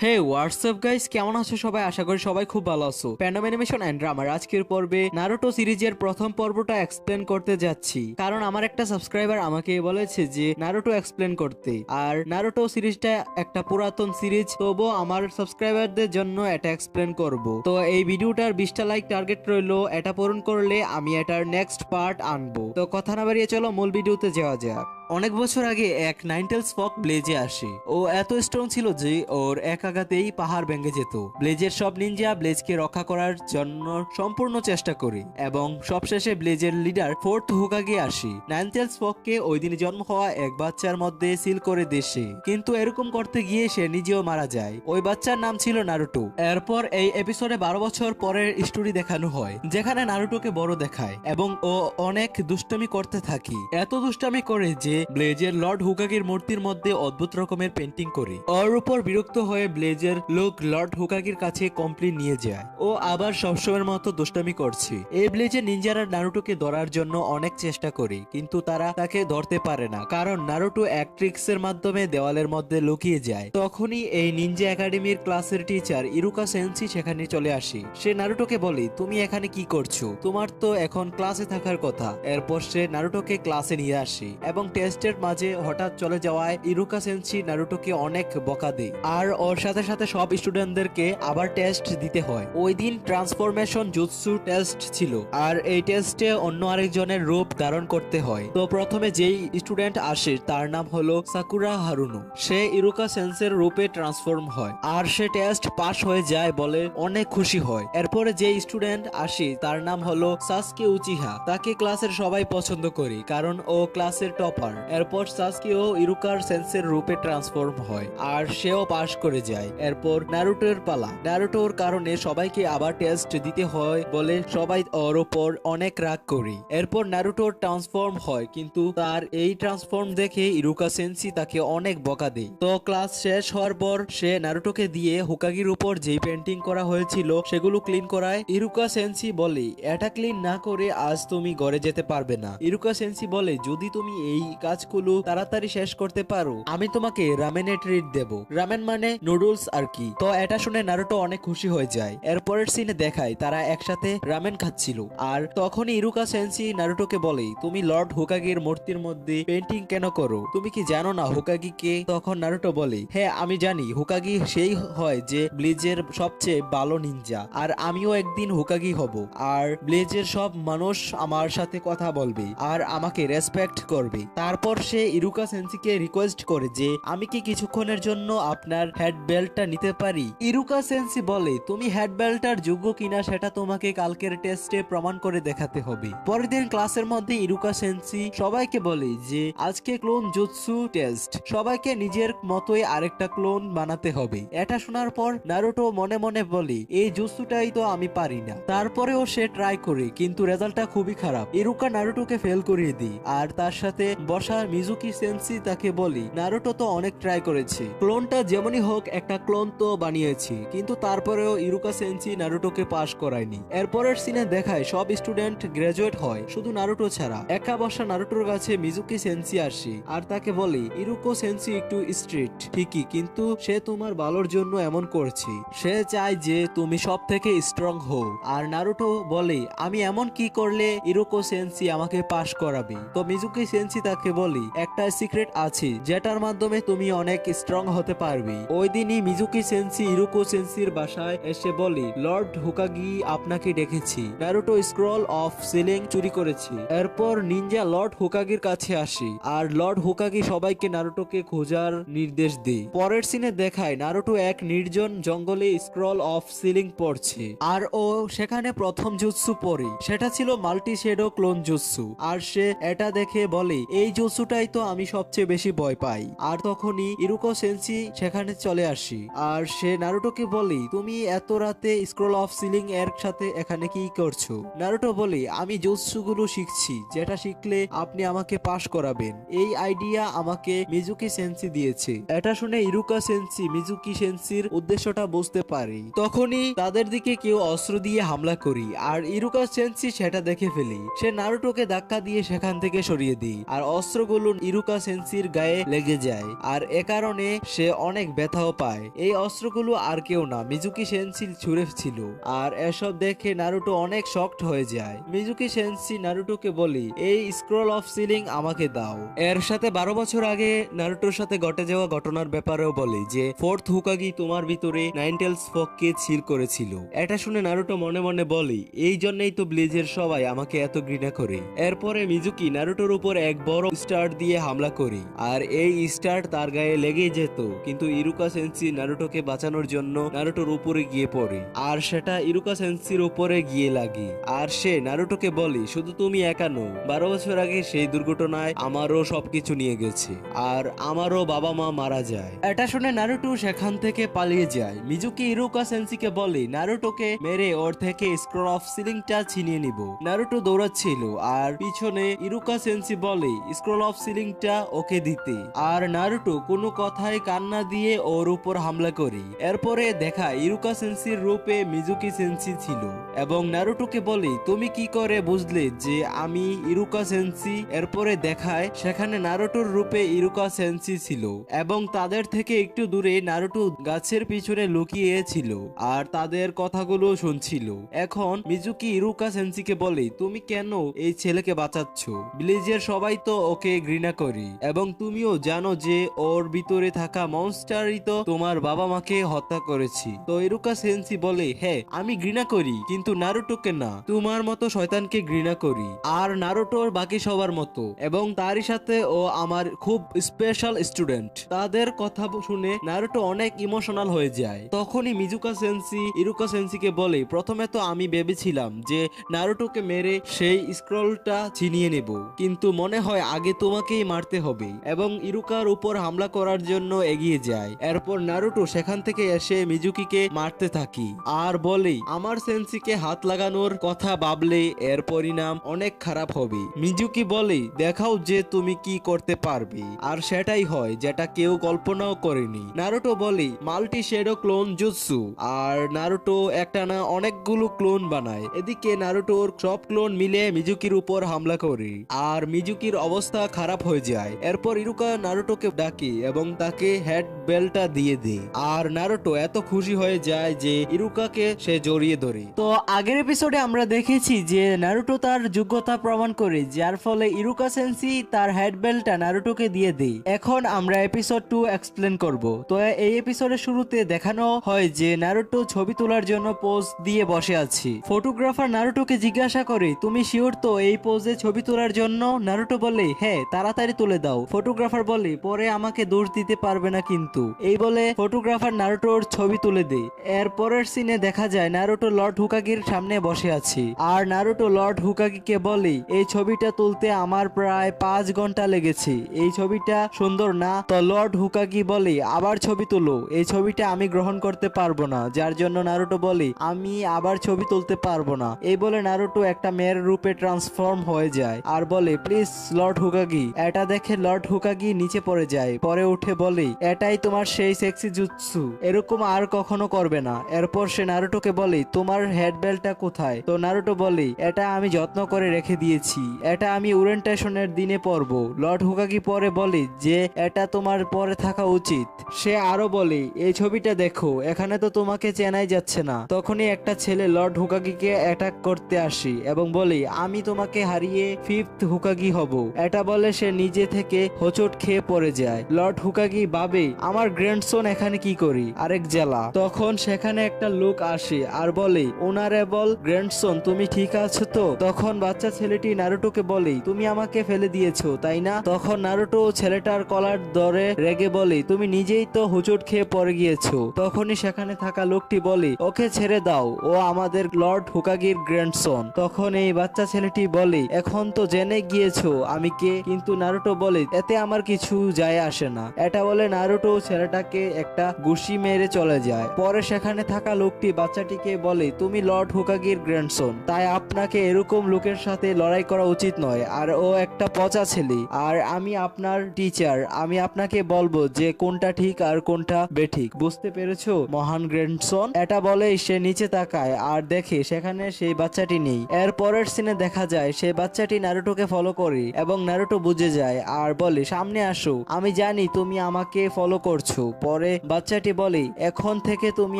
হে WhatsApp guys, কেমন আছো সবাই? আশা করি সবাই খুব ভালো আছো। প্যান্ডাম অ্যানিমেশন এন্ড আমার আজকের পর্বে নারুটো সিরিজের প্রথম পর্বটা এক্সপ্লেন করতে যাচ্ছি, কারণ আমার একটা সাবস্ক্রাইবার আমাকে বলেছে যে নারুটো এক্সপ্লেন করতে। আর নারুটো সিরিজটা একটা পুরাতন সিরিজ, তবুও আমার সাবস্ক্রাইবারদের জন্য এটা এক্সপ্লেন করব। তো এই ভিডিওটার 20টা লাইক টার্গেট রইলো, এটা পূরণ করলে আমি এটার নেক্সট পার্ট আনবো। তো কথা না বাড়িয়ে চলো মূল ভিডিওতে যাওয়া যাক। অনেক বছর আগে এক নাইনটেলস ফক ব্লেজে আসে। ও এত স্ট্রং ছিল যে ওর এক আঘাতেই পাহাড় ভেঙে যেত। ব্লেজের সব নিনজা ব্লেজকে রক্ষা করার জন্য সম্পূর্ণ চেষ্টা করে এবং সবশেষে ব্লেজের লিডার ফোর্থ হোকাগে আসে। নাইনটেলস ফককে ওই দিন জন্ম হওয়া এক বাচ্চার মধ্যে সিল করে দেশে, কিন্তু এরকম করতে গিয়ে সে নিজেও মারা যায়। ওই বাচ্চার নাম ছিল নারুটো। এরপর এই এপিসোডে 12 বছর পরের স্টোরি দেখানো হয়, যেখানে নারুটোকে বড় দেখায় এবং ও অনেক দুষ্টামি করতে থাকে। এত দুষ্টামি করে যে ব্লেজের লর্ড হুকাগির মূর্তির মধ্যে অদ্ভুত রকমের পেন্টিং করে। ওর উপর বিরক্ত হয়ে ব্লেজের লোক লর্ড হুকাগির কাছে কমপ্লেন নিয়ে যায়। ও আবার সবসময়ের মতো দুষ্টামি করছে। এই ব্লেজের নিনজারা নারুটোকে ধরার জন্য অনেক চেষ্টা করে, কিন্তু তারা তাকে ধরতে পারে না, কারণ নারুটো এক ট্রিক্সের মাধ্যমে দেওয়ালের মধ্যে লুকিয়ে যায়। তখনই এই নিনজা একাডেমির ক্লাসের টিচার ইরুকা সেন্সি সেখানে চলে আসে। সে নারুটোকে বলে, তুমি এখানে কি করছো? তোমার তো এখন ক্লাসে থাকার কথা। এরপর সে নারুটোকে ক্লাসে নিয়ে আসে এবং টেস্টের মাঝে হঠাৎ চলে যাওয়ায় ইরুকা সেন্সি নারুটোকে অনেক বকা দেয়। আর ওর সাথে সাথে সব স্টুডেন্টদেরকে আবার টেস্ট দিতে হয়। ওই দিন ট্রান্সফরমেশন জুৎসু টেস্ট ছিল, আর এই টেস্টে অন্য আরেকজনের রূপ ধারণ করতে হয়। তো প্রথমে যেই স্টুডেন্ট আসে তার নাম হলো সাকুরা হারুনো। সে ইরুকা সেন্সের রূপে ট্রান্সফর্ম হয়, আর সে টেস্ট পাস হয়ে যায় বলে অনেক খুশি হয়। এরপরে যে স্টুডেন্ট আসে তার নাম হলো সাসকে উচিহা। তাকে ক্লাসের সবাই পছন্দ করে, কারণ ও ক্লাসের টপার। এরপর সাসকিও ইরুকার সেন্সের রূপে ট্রান্সফর্ম হয়, আর সেও পাশ করে যায়। এরপর নারুটোর পালা। নারুটোর কারণে সবাইকে আবার টেস্ট দিতে হয় বলে সবাই ওর উপর অনেক রাগ করে। এরপর নারুটোর ট্রান্সফর্ম হয়, কিন্তু তার এই ট্রান্সফর্ম দেখে ইরুকা সেন্সি তাকে অনেক বকা দেয়। তো ক্লাস শেষ হওয়ার পর সে নারুটোকে দিয়ে হোকাগির উপর যেই পেন্টিং করা হয়েছিল সেগুলো ক্লিন করায়। ইরুকা সেন্সি বলে, এটা ক্লিন না করে আজ তুমি ঘরে যেতে পারবে না। ইরুকা সেন্সি বলে, যদি তুমি এই কাজগুলো তাড়াতাড়ি শেষ করতে পারো আমি তোমাকে রামেনে ট্রিট দেব। রামেন মানে নুডলস আর কি। তো এটা শুনে নারুটো অনেক খুশি হয়ে যায়। এরপরের সিনে দেখায় তারা একসাথে রামেন খাচ্ছিল, আর তখনই ইরুকা সেন্সি নারুটোকে বলে, তুমি লর্ড হোকাগির মূর্তির মধ্যে পেন্টিং কেন করো? তুমি কি জানো না হোকাগি কে? তখন নারুটো বলে, হ্যাঁ আমি জানি, হোকাগি সেই হয় যে ব্লিজের সবচেয়ে ভালো নিনজা, আর আমিও একদিন হোকাগি হব। আর ব্লেজের সব মানুষ আমার সাথে কথা বলবে আর আমাকে রেসপেক্ট করবে। তারপর সে ইরুকা সেন্সিকে রিকোয়েস্ট করে যে আমি কি কিছুক্ষণের জন্য আপনার হেড বেল্টটা নিতে পারি? ইরুকা সেন্সি বলে, তুমি হেড বেল্টটার যোগ্য কিনা সেটা তোমাকে কালকের টেস্টে প্রমাণ করে দেখাতে হবে। পরের দিন ক্লাসের মধ্যে ইরুকা সেন্সি সবাইকে বলে যে আজকে ক্লোন জুৎসু টেস্ট, সবাইকে নিজের মতোই আরেকটা ক্লোন বানাতে হবে। এটা শোনার পর নারুটো মনে মনে বলে, এই জুৎসুটাই তো আমি পারি না। তারপরেও সে ট্রাই করে, কিন্তু রেজাল্টটা খুবই খারাপ। ইরুকা নারুটোকে ফেল করিয়ে দিই, আর তার সাথে বসা মিজুকি সেন্সি তাকে বলি, নারুটো তো অনেক ট্রাই করেছে, ক্লোনটা যেমনই হোক একটা ক্লোন তো বানিয়েছি, কিন্তু তারপরেও ইরুকা সেন্সি নারুটোকে পাস করায়নি। এরপরের সিনে দেখায় সব স্টুডেন্ট গ্রাজুয়েট হয়, শুধু নারুটো ছাড়া। একা বসা নারুটোর কাছে মিজুকি সেন্সি আসে আর তাকে বলে, ইরুকো সেন্সি একটু স্ট্রিক্ট ঠিকই, কিন্তু সে তোমার ভালোর জন্য এমন করছে। সে চায় যে তুমি সব থেকে স্ট্রং হও। আর নারুটো বলে, আমি এমন কি করলে ইরুকো সেন্সি আমাকে পাস করাবে? তো মিজুকি সেন্সি তাকে বলে, একটা সিক্রেট আছে যেটার মাধ্যমে তুমি অনেক স্ট্রং হতে পারবে। ওই দিনই মিজুকি সেন্সি ইরুকো সেন্সির বাসায় এসে বলে, লর্ড হোকাগি আপনাকে ডেকেছি, নারুটো স্ক্রল অফ সিলিং চুরি করেছে। এরপর নিনজা লর্ড হোকাগির কাছে আসে, আর লর্ড হোকাগি সবাইকে নারুটোকে খোঁজার নির্দেশ দেয়। পরের সিনে দেখায় নারুটো এক নির্জন জঙ্গলে স্ক্রল অফ সিলিং পড়ছে, আর ও সেখানে প্রথম জুৎসু পড়ে। সেটা ছিল মাল্টি শেডো ক্লোন জুৎসু। আর সে এটা দেখে বলে, এই জুৎসুটাই তো আমি সবচেয়ে বেশি ভয় পাই। আর তখনই ইরুকো সেন্সি সেখানে চলে আসি, আর সে নারুটোকে বলে, তুমি এত রাতে স্ক্রল অফ সিলিং এর সাথে এখানে কি করছো? নারুটো বলে, আমি জুৎসুগুলো শিখছি, যেটা শিখলে আপনি আমাকে পাস করাবেন। এই আইডিয়া আমাকে মিজুকি সেন্সি দিয়েছে। এটা শুনে ইরুকা সেন্সি মিজুকি সেন্সির উদ্দেশ্যটা বুঝতে পারে। তখনই তাদের দিকে কেউ অস্ত্র দিয়ে হামলা করি, আর ইরুকা সেন্সি সেটা দেখে ফেলি। সে নারুটোকে ধাক্কা দিয়ে সেখান থেকে সরিয়ে দিই, আর অস্ত্র অস্ত্রগুলো ইরুকা সেন্সির গায়ে লেগে যায় আর এ কারণে সে অনেক ব্যথাও পায়। এই অস্ত্রগুলো আর কেউ না, মিজুকি সেন্সি ছুঁড়েছিল। আর এসব দেখে নারুটো অনেক শকড হয়ে যায়। মিজুকি সেন্সি নারুটোকে বলে এই স্ক্রল অফ সিলিং আমাকে দাও। এর সাথে 12 বছর আগে নারুটোর সাথে ঘটে যাওয়া ঘটনার ব্যাপারেও বলে যে ফোর্থ হুকাগি তোমার ভিতরে নাইন টেলস ফককে ছিল করেছিল। এটা শুনে নারুটো মনে মনে বলে এই জন্যই তো ব্লিজের সবাই আমাকে এত ঘৃণা করে। এরপরে মিজুকি নারুটোর উপর এক বড় স্টার দিয়ে হামলা করে আর এই স্টার তার গায়ে লেগে যেত, কিন্তু ইরুকা সেন্সি নারুটোকে বাঁচানোর জন্য নারুটোর উপরে গিয়ে পড়ে আর সেটা ইরুকা সেন্সির উপরে গিয়ে লাগে। আর সে নারুটোকে বলে শুধু তুমি একা নও, 12 বছর আগে সেই দুর্ঘটনায় আমারও সবকিছু নিয়ে গেছে আর আমারও বাবা মা মারা যায়। এটা শুনে নারুটো সেখান থেকে পালিয়ে যায়। মিজুকি ইরুকা সেন্সিকে বলে নারুটোকে মেরে ওর থেকে স্ক্রল অফ সিলিংটা ছিনিয়ে নিব। নারুটো দৌড়াচ্ছিল আর পিছনে ইরুকা সেন্সি বলে স্ক্রল অফ সিলিংটা ওকে দিতে, আর নারুটো কোনো কথায় কান্না দিয়ে ওর উপর হামলা করে। এরপরে দেখা ইরুকা সেন্সির রূপে মিজুকি সেন্সি ছিল এবং নারুটোকে বলে তুমি কি করে বুঝলে যে আমি ইরুকা সেন্সি? এরপরে দেখায় সেখানে নারুটোর রূপে ইরুকা সেন্সি ছিল এবং তাদের থেকে একটু দূরে নারুটো গাছের পিছনে লুকিয়ে ছিল আর তাদের কথাগুলো শুনছিল। এখন মিজুকি ইরুকা সেন্সিকে বলে তুমি কেন এই ছেলেকে বাঁচাচ্ছ? ব্লিজের সবাই তো ওকে ঘৃণা করে এবং তুমিও জানো যে ওর ভিতরে থাকা মনস্টারই তো তোমার বাবা মাকে হত্যা করেছি। তো ইরুকা সেন্সি বলে হ্যাঁ আমি ঘৃণা করি, কিন্তু নারুটোকে না, তোমার মতো শয়তানকে ঘৃণা করি আর নারুটোর বাকি সবার মতো, এবং তারই সাথে ও আমার খুব স্পেশাল স্টুডেন্ট। তাদের কথা শুনে নারুটো অনেক ইমোশনাল হয়ে যায়। তখনই মিজুকা সেন্সি ইরুকা সেন্সিকে বলে প্রথমে তো আমি ভেবেছিলাম যে নারুটোকে মেরে সেই স্ক্রলটা ছিনিয়ে নেব, কিন্তু মনে হয় আগে তোমাকেই মারতে হবে, এবং ইরুকার উপর হামলা করার জন্য এগিয়ে যায়। এরপর নারুটো সেখান থেকে এসে মিজুকিকে মারতে থাকি আর বলে আমার সেন্সিকে হাত লাগানোর কথা ভাবলে এর পরিণাম অনেক খারাপ হবে। মিজুকি বলে দেখাও যে তুমি কি করতে পারবে, আর সেটাই হয় যেটা কেউ কল্পনাও করেনি। নারুটো বলে মাল্টি শ্যাডো ক্লোন জুৎসু, আর নারুটো একটানা অনেকগুলো ক্লোন বানায়। এদিকে নারুটোর সব ক্লোন মিলে মিজুকির উপর হামলা করে আর মিজুকির অবস্থা খারাপ হয়ে যায়। এরপর ইরুকা নারুটোকে ডাকে এবং তাকে হেড বেল্টটা দিয়ে দেয় আর নারুটো এত খুশি হয়ে যায় যে ইরুকাকে সে জড়িয়ে ধরে। তো আগের এপিসোডে আমরা দেখেছি যে নারুটো তার যোগ্যতা প্রমাণ করে, যার ফলে ইরুকা সেন্সি তার হেড বেল্টটা নারুটোকে দিয়ে দেয়। এখন আমরা এপিসোড 2 এক্সপ্লেন করব। তো এই এপিসোডের শুরুতে দেখানো হয় যে নারুটো ছবি তোলার জন্য পোজ দিয়ে বসে আছে। ফটোগ্রাফার নারুটোকে জিজ্ঞাসা করে তুমি শিওর তো এই পোজে ছবি তোলার জন্য? নারুটো বলে হ্যাঁ তাড়াতাড়ি তুলে দাও। ফটোগ্রাফার বলে পরে আমাকে দোষ দিতে পারবে না কিন্তু। এই বলে ফটোগ্রাফার নারুটোর ছবি তুলে দেয়। এর পরের সিনে দেখা যায় নারুটো লর্ড হুকাগির সামনে বসে আছে আর নারুটো লর্ড হুকাগিকে বলে এই ছবিটা তুলতে আমার প্রায় 5 ঘন্টা লেগেছে, এই ছবিটা সুন্দর না? তো লর্ড হুকাগি বলে আবার ছবি তুলো, এই ছবিটা আমি গ্রহণ করতে পারবো না। যার জন্য নারুটো বলে আমি আবার ছবি তুলতে পারবো না। এই বলে নারুটো একটা মেয়ের রূপে ট্রান্সফর্ম হয়ে যায় আর বলে প্লিজ লর্ড হুকাগি। এটা দেখে লর্ড হুকাগি নিচে পড়ে যায়, পরে উঠে বলে এটাই তোমার সেই সেক্সি জুৎসু, এরকম আর কখনো করবে না। এরপর সে নারুটোকে বলে তোমার হেড বেল্টটা কোথায়? তো নারুটো বলে এটা আমি যত্ন করে রেখে দিয়েছি, এটা আমি ওরিয়েন্টেশনের দিনে পরবো। লর্ড হুকাগি পরে বলে যে এটা তোমার পরে থাকা উচিত। সে আরো বলে এই ছবিটা দেখো, এখানে তো তোমাকে চেনাই যাচ্ছে না। তখনই একটা ছেলে লর্ড হুকাগিকে অ্যাটাক করতে আসে এবং বলে আমি তোমাকে হারিয়ে 5th হুকাগি হব। এটা বলে সে নিজে থেকে হোঁচট খেয়ে পড়ে যায়। লর্ড হুকাগি ভাবে আমার গ্র্যান্ডসন এখানে কি করি, আরেক জেলা। তখন সেখানে একটা লোক আসে আর বলে অনারেবল গ্র্যান্ডসন তুমি ঠিক আছো তো? তখন বাচ্চা ছেলেটি নারুটোকে বলে তুমি আমাকে ফেলে দিয়েছো তাই না? তখন নারুটো ছেলেটার কলার ধরে রেগে বলে তুমি নিজেই তো হোঁচট খেয়ে পড়ে গিয়েছো। তখনই সেখানে থাকা লোকটি বলে ওকে ছেড়ে দাও, ও আমাদের লর্ড হুকাগির গ্র্যান্ডসন। তখন এই বাচ্চা ছেলেটি বলে এখন তো জেনে গিয়েছো আমি কে, কিন্তু নারুটো বলে এতে আমার কিছু যায় আসে না। এটা বলে নারুটো ছেলেটাকে একটা ঘুষি মেরে চলে যায়। পরে সেখানে থাকা লোকটি বাচ্চাটিকে বলে তুমি লর্ড হুকাগির গ্র্যান্ডসন, তাই আপনাকে এরকম লোকের সাথে লড়াই করা উচিত নয়, আর ও একটা পচা ছেলে, আর আমি আপনার টিচার, আমি আপনাকে বলবো যে কোনটা ঠিক আর কোনটা বেঠিক, বুঝতে পেরেছো মহান গ্র্যান্ডসন? এটা বলে সে নিচে তাকায় আর দেখে সেখানে সেই বাচ্চাটি নেই। এর পরের সিনে দেখা যায় সেই বাচ্চাটি নারুটোকে ফলো করে এবং নারুটো বুঝে যায় আর বলে সামনে আসো, আমি জানি তুমি আমাকে ফলো করছো। পরে বাচ্চাটি বলে এখন থেকে তুমি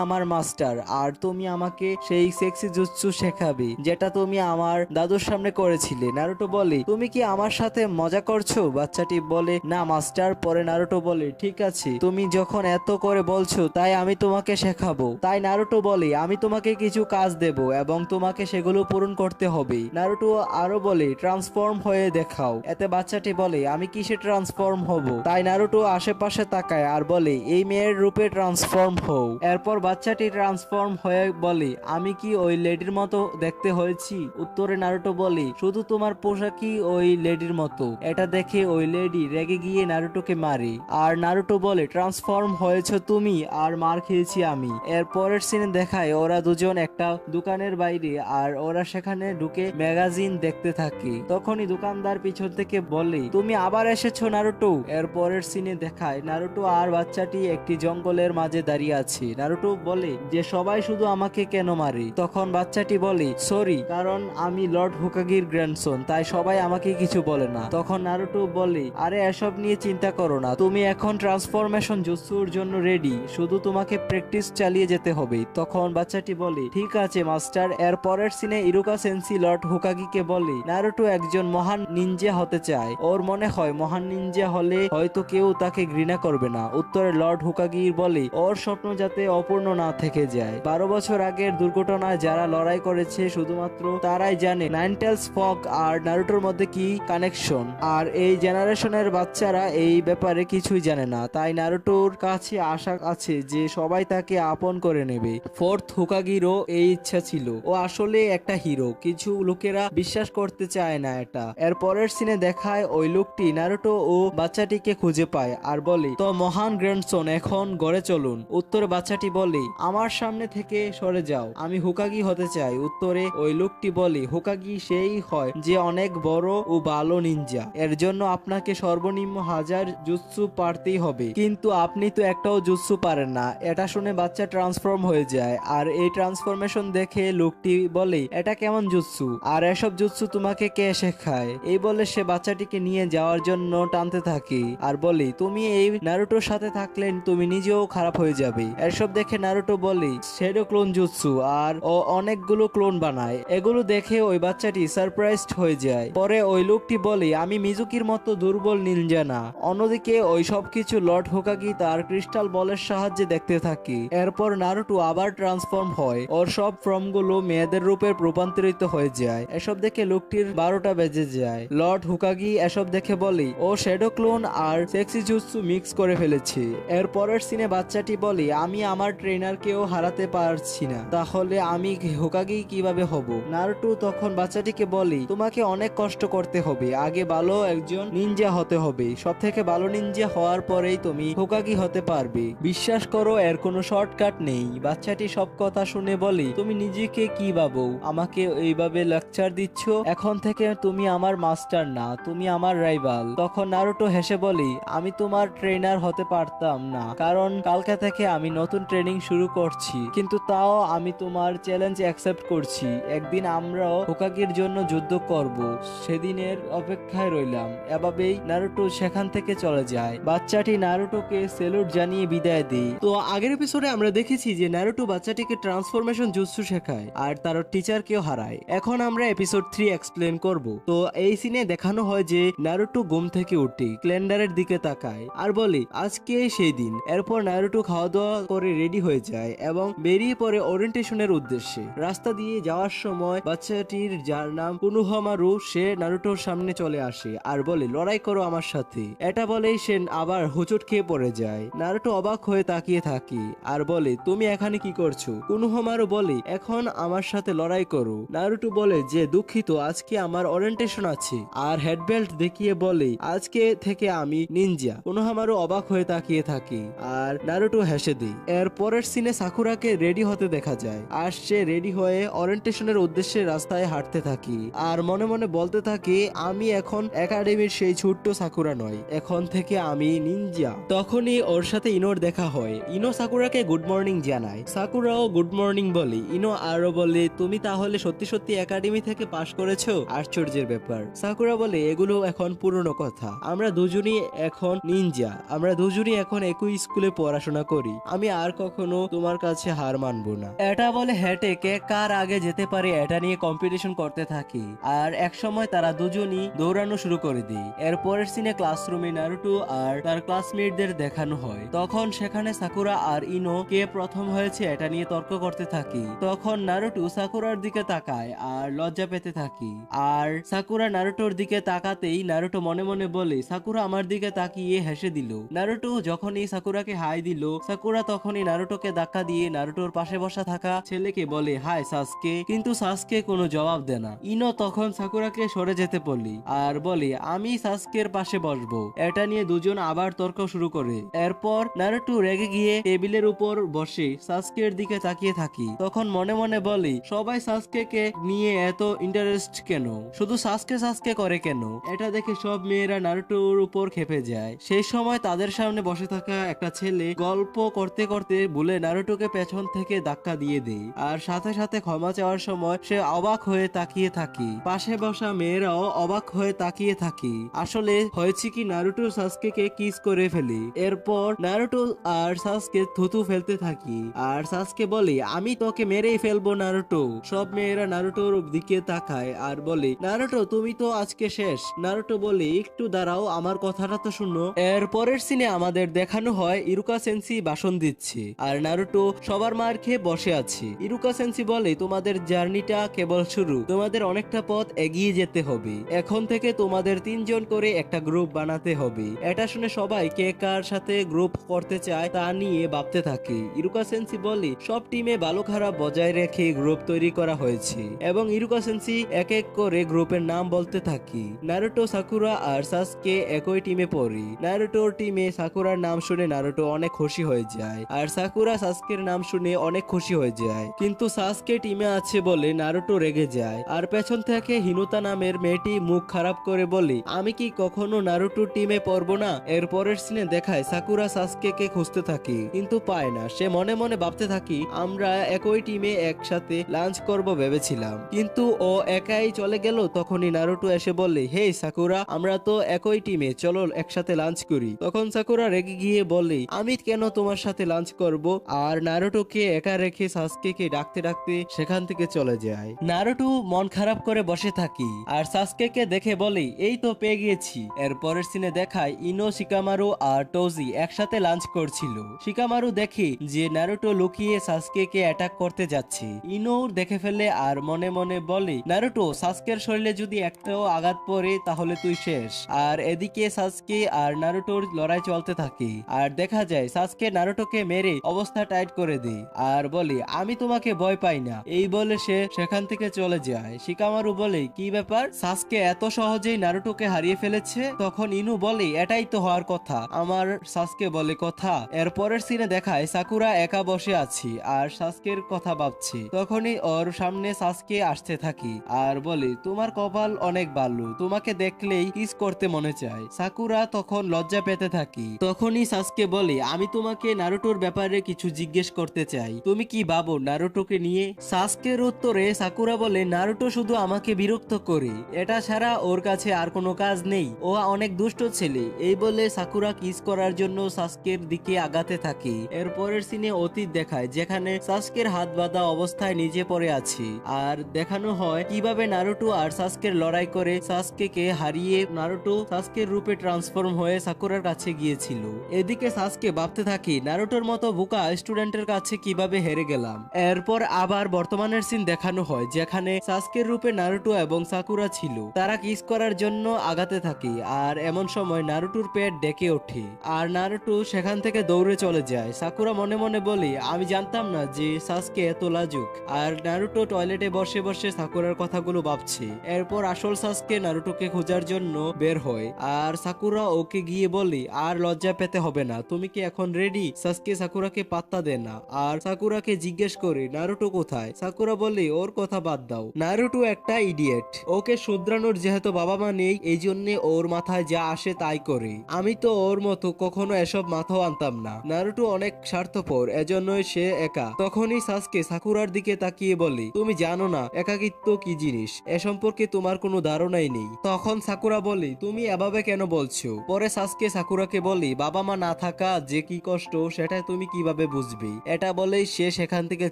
আমার মাস্টার আর তুমি আমাকে সেই সেক্সি জুৎসু শেখাবে যেটা তুমি আমার দাদুর সামনে করেছিলে। নারুটো বলে তুমি কি আমার সাথে মজা করছো? বাচ্চাটি বলে না মাস্টার। পরে নারুটো বলে ঠিক আছে, তুমি যখন এত করে বলছো তাই আমি তোমাকে শেখাবো। তাই নারুটো বলে আমি তোমাকে কিছু কাজ দেব এবং তোমাকে সেগুলো পূরণ করতে হবে। নারুটো আরো বলে ট্রান্সফর্ম হয়ে দেখাও। এতে বাচ্চাটি বলে আমি কিসে ট্রান্সফর্ম হব? তাই নারুটো আশেপাশে তাকায় আর বলে এই মেয়ের রূপে ট্রান্সফর্ম হও। এরপর বাচ্চাটি ট্রান্সফর্ম হয়ে বলে আমি কি ওই লেডির মতো দেখতে হয়েছি? উত্তরে নারুটো বলে শুধু তোমার পোশাকই ওই লেডির মতো। এটা দেখে ওই লেডি রেগে গিয়ে নারুটোকে মারে আর নারুটো বলে ট্রান্সফর্ম হয়েছে তুমি আর মার খেয়েছি আমি। এর পরের সিনে দেখায় ওরা দুজন একটা দোকানের বাইরে আর ওরা সেখানে ঢুকে ম্যাগাজিন দেখতে থাকে। তখনই দোকানদার পিছন থেকে বলে তুমি আবার এসেছো নারুটো। এর পরের সিনে দেখায় নারুটো আর বাচ্চাটি একটি জঙ্গলের মাঝে দাঁড়িয়ে আছে। নারুটো বলে যে সবাই শুধু আমাকে কেন মারে? তখন বাচ্চাটি বলে সরি, কারণ আমি লর্ড হোকাগির গ্র্যান্ডসন, তাই সবাই আমাকে কিছু বলে না। তখন নারুটো বলে আরে এসব নিয়ে চিন্তা করো না, তুমি এখন ট্রান্সফরমেশন জুৎসুর জন্য রেডি, শুধু তোমাকে প্র্যাকটিস চালিয়ে যেতে হবে। তখন বাচ্চাটি বলে ঠিক আছে মাস্টার। এর পরের সিনে ইরুকা সেন্সি লর্ড হোকাগিকে বলে নারুটো একজন মহান নিনজা হতে চায়, ওর মনে হয় মহান নিনজা হলে হয়তো কেউ তাকে ঘৃণা করবে না। উত্তরে লর্ড হোকাগি বলে ওর স্বপ্ন যাতে অপূর্ণ না থেকে যায়। 12 বছর আগের দুর্ঘটনায় যারা লড়াই করেছে শুধুমাত্র তারাই জানে নাইনটেলস ফগ আর নারুটোর মধ্যে কি কানেকশন, আর এই জেনারেশনের বাচ্চারা এই ব্যাপারে কিছুই জানে না। তাই নারুটোর কাছে আশা আছে যে সবাই তাকে আপন করে নেবে। ফোর্থ হোকাগিরও এই ইচ্ছা ছিল, ও আসলে একটা হিরো, কিছু লোকেরা বিশ্বাস করতে চায় না এটা। এর পরের সিনে দেখায় ওই লোকটি নারুটো ও বাচ্চাটিকে খুঁজে পায় আর বলে তো মহান গ্র্যান্ডসন এখন ঘরে চলুন। উত্তরে বাচ্চাটি বলে আমার সামনে থেকে সরে যাও, আমি হোকাগি হতে চাই। উত্তরে ওই লোকটি বলে হোকাগি সেই হয় যে অনেক বড় ও ভালো নিনজা, এর জন্য আপনাকে সর্বনিম্ন 1000 জুৎসু পারতেই হবে, কিন্তু আপনি তো একটাও জুৎসু পারেন না। এটা শুনে বাচ্চা ট্রান্সফর্ম হয়ে যায় আর এই ট্রান্সফরমেশন দেখে লোকটি বলে এটা কেমন জুৎসু আর এসব জুৎসু তোমাকে কে শেখায়? এই বলে সে বাচ্চাটিকে নিয়ে যাওয়ার জন্য টানতে থাকে আর বলে তুমি এই নারুটোর সাথে থাকলে তুমি নিজেও খারাপ হয়ে যাবে। এসব দেখে নারুটো বলে শ্যাডো ক্লোন জুৎসু আর ও অনেকগুলো ক্লোন বানায়। এগুলো দেখে ওই বাচ্চাটি সারপ্রাইজড হয়ে যায়। পরে ওই লোকটি বলে আমি মিজুকির মতো দুর্বল নিনজা না। অন্যদিকে ওই সবকিছু লর্ড হোকাগি তার ক্রিস্টাল বলের সাহায্যে দেখতে থাকে। এরপর নারুটো আবার ট্রান্সফর্ম হয়, ওর সব ফর্মগুলো মেয়েদের রূপে রূপান্তরিত হয়ে যায়। এসব দেখে লোকটির 12টা বেজে যায়। লর্ড হোকাগি এসব দেখে বলে ও শ্যাডো ক্লোন আর সেক্সি জুৎসু মিক্স করে ফেলেছে। এর পরের সিনে বাচ্চাটি বলে আমি আমার ট্রেনারকেও হারাতে পারছি না, তাহলে আমি হোকাগি কিভাবে হব? নারুটো তখন বাচ্চাটিকে বলে তোমাকে অনেক কষ্ট করতে হবে, আগে ভালো একজন নিনজা হতে হবে, সব থেকে ভালো নিনজা হওয়ার পরেই তুমি হোকাগি হতে পারবে। বিশ্বাস করো এর কোনো শর্টকাট নেই। বাচ্চাটি সব কথা শুনে বলে তুমি নিজেকে কি ভাবো, আমাকে এইভাবে লেকচার দিচ্ছ? এখন থেকে তুমি আমার মাস্টার না, তুমি আমার রাইভাল। তখন নারুটো হেসে বলে আমি তোমার ট্রেনার হতে পারতাম না, কারণ কালকে থেকে আমি নতুন ট্রেনিং শুরু করছি, কিন্তু তাও আমি তোমার চ্যালেঞ্জ অ্যাকসেপ্ট করছি। একদিন আমরাও হোকাগির জন্য যুদ্ধ করব, সেদিনের অপেক্ষায় রইলাম। এভাবেই নারুটো সেখান থেকে চলে যায়। বাচ্চাটি নারুটোকে সেলুট জানিয়ে বিদায় দেয়। তো আগের এপিসোডে আমরা দেখেছি যে নারুটো বাচ্চাটিকে ট্রান্সফরমেশন জুৎসু শেখায় আর তার টিচারকেও হারায়। এখন আমরা এপিসোড 3 এক্সপ্লেন করব। তো এই সিনে দেখানো হয় যে নারুটো ঘুম থেকে উঠে ক্যালেন্ডারের দিকে তাকায় আর বলে আজকে সেই দিন। এরপর নারুটো খাওয়া দাওয়া করে রেডি হয়ে যায় এবং বেরিয়ে পড়ে ওরিয়েন্টেশনের উদ্দেশ্যে। রাস্তা দিয়ে যাওয়ার সময় বাচ্চাটির যার নাম কুনোহামারু সে নারুটোর সামনে চলে আসে আর বলে লড়াই করো আমার সাথে। এটা বলেই সে আবার হোঁচট খেয়ে পড়ে যায়। নারুটো অবাক হয়ে তাকিয়ে থাকে আর বলে তুমি এখানে কি করছো? কুনোহামারু বলে এখন আমার সাথে লড়াই করো। নারুটো বলে যে দুঃখিত, আজকে আমার ওরিয়েন্টেশন আছে, আর হেডবেল্ট দেখিয়ে বলে আজকে থেকে আমি নিনজা। কুনোহামারু অবাক হয়ে তাকিয়ে থাকে আর নারুটো হেসে দেয়। এর পরের সিনে সাকুরাকে রেডি হতে দেখা যায় আর সে রেডি হয়ে ওরিয়েন্টেশনের উদ্দেশ্যে রাস্তায় হাঁটতে থাকে আর মনে মনে বলতে থাকে আমি এখন একাডেমির সেই ছোট্ট সাকুরা নয়, এখন থেকে আমি নিনজা। তখনই ওর সাথে ইনোর দেখা হয়। ইনো সাকুরাকে গুড মর্নিং জানায়, সাকুরাও গুড মর্নিং বলে। ইনো আরো বলে তুমি তাহলে সত্যি সত্যি একাডেমি থেকে পাশ করেছো, আশ্চর্যের ব্যাপার। সাকুরা বলে বলে এগুলো এখন পুরনো কথা, আমরা দুজনই এখন নিনজা, আমরা দুজনই এখন একই স্কুলে পড়াশোনা করি, আমি আর কখনো তোমার কাছে হার মানবো না। এটা বলে হেঁটে কে কার আগে যেতে পারে এটা নিয়ে কম্পিটিশন করতে থাকি। আর এক সময় তারা দুজনই দৌড়ানো শুরু করে দেয়। এর পরের সিনে ক্লাসরুমে নারুটো আর তার ক্লাসমেটদের দেখানো হয়। তখন সেখানে সাকুরা আর ইনো কে প্রথম হয়েছে এটা নিয়ে তর্ক করতে থাকি। তখন নারুটো সাকুরার দিকে তাকায় আর লজ্জা পেতে থাকি। আর সাকুরা নারুটোর দিকে তাকাতেই নারুটো মনে মনে বলে সাকুরা আমার দিকে তাকিয়ে হেসে দিল। নারুটো যখনই সাকুরাকে হাই দিল, সাকুরা তখনই নারুটোকে ধাক্কা দিয়ে নারুটোর পাশে বসা থাকা ছেলেকে বলে হাই সাসকে, কিন্তু সাসকে কোনো জবাব দেয় না। ইনো তখন সাকুরাকে সরে যেতে বলি আর বলে আমি সাসকের পাশে বসবো। এটা নিয়ে দুজন আবার তর্ক শুরু করে। এরপর নারুটো রেগে গিয়ে টেবিলের উপর বসে সাসকের দিকে তাকিয়ে থাকি। তখন মনে মনে বলি সবাই সাসকে নিয়ে এত ইন্টারেস্ট কেন, শুধু সাসকে সাসকে করে কেন। এটা দেখে সব মেয়েরা নারুটোর উপর খেপে যায়। সেই সময় তাদের সামনে বসে থাকা একটা ছেলে গল্প করতে করতে ভুলে নারুটোকে পেছন থেকে ধাক্কা দিয়ে দেয়। আর সাথে সাথে ক্ষমা চাওয়ার সময় সে অবাক হয়ে তাকিয়ে থাকি। পাশে বসা মেয়েরাও অবাক হয়ে তাকিয়ে থাকি। আসলে হয়েছে কি, নারুটো সাসকে কিস করে ফেলি। এরপর নারুটো আর সাসকে থুতু ফেলতে থাকি। আর সাসকে বলে আমি তোকে মেরেই ফেলবো নারুটো। সব মেয়েরা নারুটোর দিকে তাকায় আর বলে নারুটো তুমি তো আজকে শেষ। নারুটো বলে একটু দাঁড়াও, আমার কথাটা তো শুনো। এর পরের সিনে আমাদের দেখানো হয় ইরুকা সেন্সি ভাষণ দিচ্ছে আর নারুটো সবার মার খেয়ে বসে আছে। ইরুকা সেন্সি বলে তোমাদের জার্নিটা কেবল শুরু, তোমাদের অনেকটা পথ এগিয়ে যেতে হবে। এখন থেকে তোমাদের 3 জন করে একটা গ্রুপ বানাতে হবে। এটা শুনে সবাই কে কার সাথে গ্রুপ করতে চায় তা নিয়ে ভাবতে থাকে। ইরুকা সেন্সি বলে সব টিমে ভালো খারাপ বজায় রেখে গ্রুপ তৈরি করা হয়েছে এবং ইরুকা সেন্সি এক এক করে গ্রুপের নাম বলতে থাকি। নারুটো সাকুরা আর সাসকে একই টিমে পড়ে। নারুটোর টিমে সাকুরার নাম শুনে নারুটো অনেক খুশি হয়ে যায় আর সাকুরা সাসকের নাম শুনে অনেক খুশি হয়ে যায়। কিন্তু সাসকে টিমে আছে বলে নারুটো রেগে যায় আর পেছন থেকে হিনুতা নামের মেয়েটি মুখ খারাপ করে বলে আমি কি কখনো নারুটো টিমে পড়বো না। এর পরের সিনে দেখায় সাকুরা সাসকে কে খুঁজতে থাকি কিন্তু পায় না। সে মনে মনে ভাবতে থাকি আমরা একই টিমে একসাথে লাঞ্চ করব ভেবেছিলাম, কিন্তু ও একাই চলে গেল। তখনই নারুটো এসে বলে হেই সাকুরা, আমরা তো একই টিমে, চলো একসাথে লাঞ্চ করি। তখন সাকুরা রেগে গিয়ে বলে আমি কেন তোমার সাথে লাঞ্চ করব, আর নারুটোকে একা রেখে সাসকে ডাকতে ডাকতে সেখান থেকে চলে যায়। নারুটো মন খারাপ করে বসে থাকি আর সাসকে দেখে বলে এই তো পেয়ে গিয়েছি। এর পরের সিনে দেখায় ইনো, শিকামারু আর টোজি একসাথে লাঞ্চ করছিল। শিকামারু দেখে যে নারুটো লুকিয়ে সাসকে অ্যাটাক করতে যাচ্ছে। ইনো দেখে ফেলে আর মনে মনে বলে নারুটো সাসকের শরীরে যদি একটাও আঘাত পড়ে তাহলে তুই শেষ। আর এদিকে সাসকে আর নারুটোর লড়াই চলতে থাকে আর দেখা যায় সাসকে নারুটোকে মেরে অবস্থা টাইট করে দেয় আর বলে আমি তোমাকে ভয় পাই না। এই বলে সে সেখান থেকে চলে যায়। শিকামারু বলে কি ব্যাপার, সাসকে এত সহজেই নারুটোকে হারিয়ে ফেলেছে? তখন ইনু বলে এটাই তো হওয়ার কথা। আমার সাসকে বলে কথা। এর পরের সিনে দেখায় সাকুরা একা বসে আছি আর সাসকের কথা ভাবছি। তখনই ওর সামনে সাসকে আসতে থাকি আর বলে তোমার কপাল অনেক ভালো, তোমাকে দেখলেই কিস করতে মনে চায়। সাকুরা তখন লজ্জা পেতে থাকি। তখনই সাসকে বলে আমি তোমাকে নারুটোর ব্যাপারে কিছু জিজ্ঞেস করতে চাই, তুমি কি ভাবো নারুটোকে নিয়ে? সাসকের উত্তরে সাকুরা বলে নারুটো শুধু আমাকে বিরক্ত করে, এটা ছাড়া ওর কাছে আর কোনো কাজ নেই, ও অনেক দুষ্ট ছেলে। এই বলে সাকুরা কিস করার জন্য সাসকের দিকে আগাতে থাকে। এর পরের সিনে অতীত দেখায় যেখানে সাসকের হাত বাঁধা অবস্থায় নিচে পড়ে আছে আর দেখানো হয় কিভাবে নারুটো আর সাসকের লড়াই করে সাসকে হারিয়ে নারুটো সাসকের রূপে ট্রান্সফর্ম হয়ে সাকুরার কাছে গিয়েছিল। এদিকে সাসকে ভাবতে থাকি নারুটোর মতো বোকা স্টুডেন্টের কাছে কিভাবে হেরে গেলাম। এরপর আবার বর্তমানের সিন দেখানো হয় যেখানে সাসকের রূপে নারুটো এবং সাকুরা ছিল। তারা কিস করার জন্য আগাতে থাকে আর এমন সময় নারুটোর পেট ডেকে ওঠে আর নারুটো সেখান থেকে দৌড়ে চলে যায়। সাকুরা মনে মনে বলে আমি জানতাম না যে সাসকে এত লাজুক। আর নারুটো টয়লেটে বসে বসে সাকুরার কথাগুলো ভাবছে। এরপর আসল সাসকে নারুটোকে খোঁজার জন্য বের হয় আর সাকুরা ওকে গিয়ে বলে আর লজ্জা পেতে হবে না, তুমি কি এখন রেডি? সাসকে সাকুরাকে পাত্তা দেয় না আর সাকুরাকে জিজ্ঞেস করে নারুটো কোথায়। সাকুরা বলে ওর কথা বাদ দাও, নারুটো একটা ইডিয়েট, ওকে শুধরানোর যেহেতু বাবা মা নেই এই জন্য ওর মাথায় যা আসে তাই করে। আমি তো ওর মতো কখনো এসব মাথাও আনতাম না। নারুটো অনেক স্বার্থপর, এজন্যই সে একা। তখনই সাসকে সাকুরার দিকে তাকিয়ে বলে তুমি জানো না একাকিত্ব কি জিনিস, এ সম্পর্কে তোমার কোনো ধারণাই নেই। তখন সাকুরা বলি তুমি এভাবে কেন বলছো। পরে সাসকে সাকুরাকে বলি বাবা মা না থাকা যে কি কষ্ট সেটা তুমি কিভাবে বুঝবে। এটা বলেই সে সেখান থেকে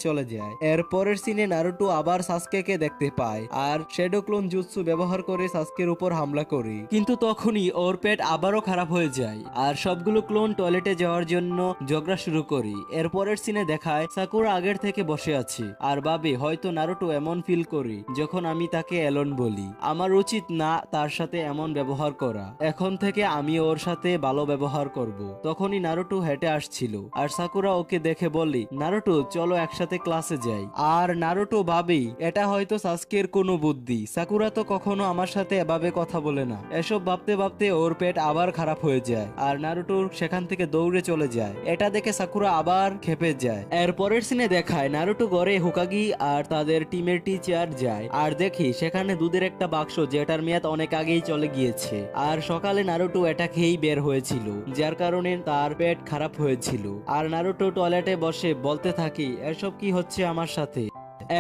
চলে যায়। এর পরের সিনে নারুটো আবার সাসকেকে দেখতে পায় আর শ্যাডো ক্লোন জুৎসু ব্যবহার করে সাসকের উপর হামলা করে, কিন্তু তখনই ওর পেট আবারও খারাপ হয়ে যায় আর সবগুলো ক্লোন টয়লেটে যাওয়ার জন্য ঝগড়া শুরু করে। এর পরের সিনে দেখায় সাকুরা আগের থেকে বসে আছে আর ভাবে হয়তো নারুটো এমন ফিল করে যখন আমি তাকে এলন বলি। আমার উচিত না তার সাথে এমন ব্যবহার করা, এখন থেকে আমি ওর সাথে ভালো ব্যবহার করব। তখনই নারুটো হেঁটে আসছিল আর সাকুরা ওকে দেখে বলি নারুটো চলো একসাথে ক্লাসে যাই। আর নারুটো ভাবে এটা হয়তো সাসকের কোনো বুদ্ধি, সাকুরা তো কখনো আমার সাথে এভাবে কথা বলে না। এসব ভাবতে ভাবতে ওর পেট আবার খারাপ হয়ে যায় আর নারুটো সেখান থেকে দৌড়ে চলে যায়। এটা দেখে সাকুরা আবার খেপে যায়। এর পরের সিনে দেখায় নারুটো ঘরে হোকাগি আর তাদের টিমের টিচার যায় আর দেখি সেখানে দুধের একটা বাক্স যেটার মেয়াদ অনেক আগেই চলে গিয়েছে আর সকালে নারুটো এটা খেয়েই বের হয়েছিল যার কারণে তার পেট খারাপ হয়েছিল। আর নারুটো টয়লেটে বসে বলতে থাকি এসব কি হচ্ছে আমার সাথে।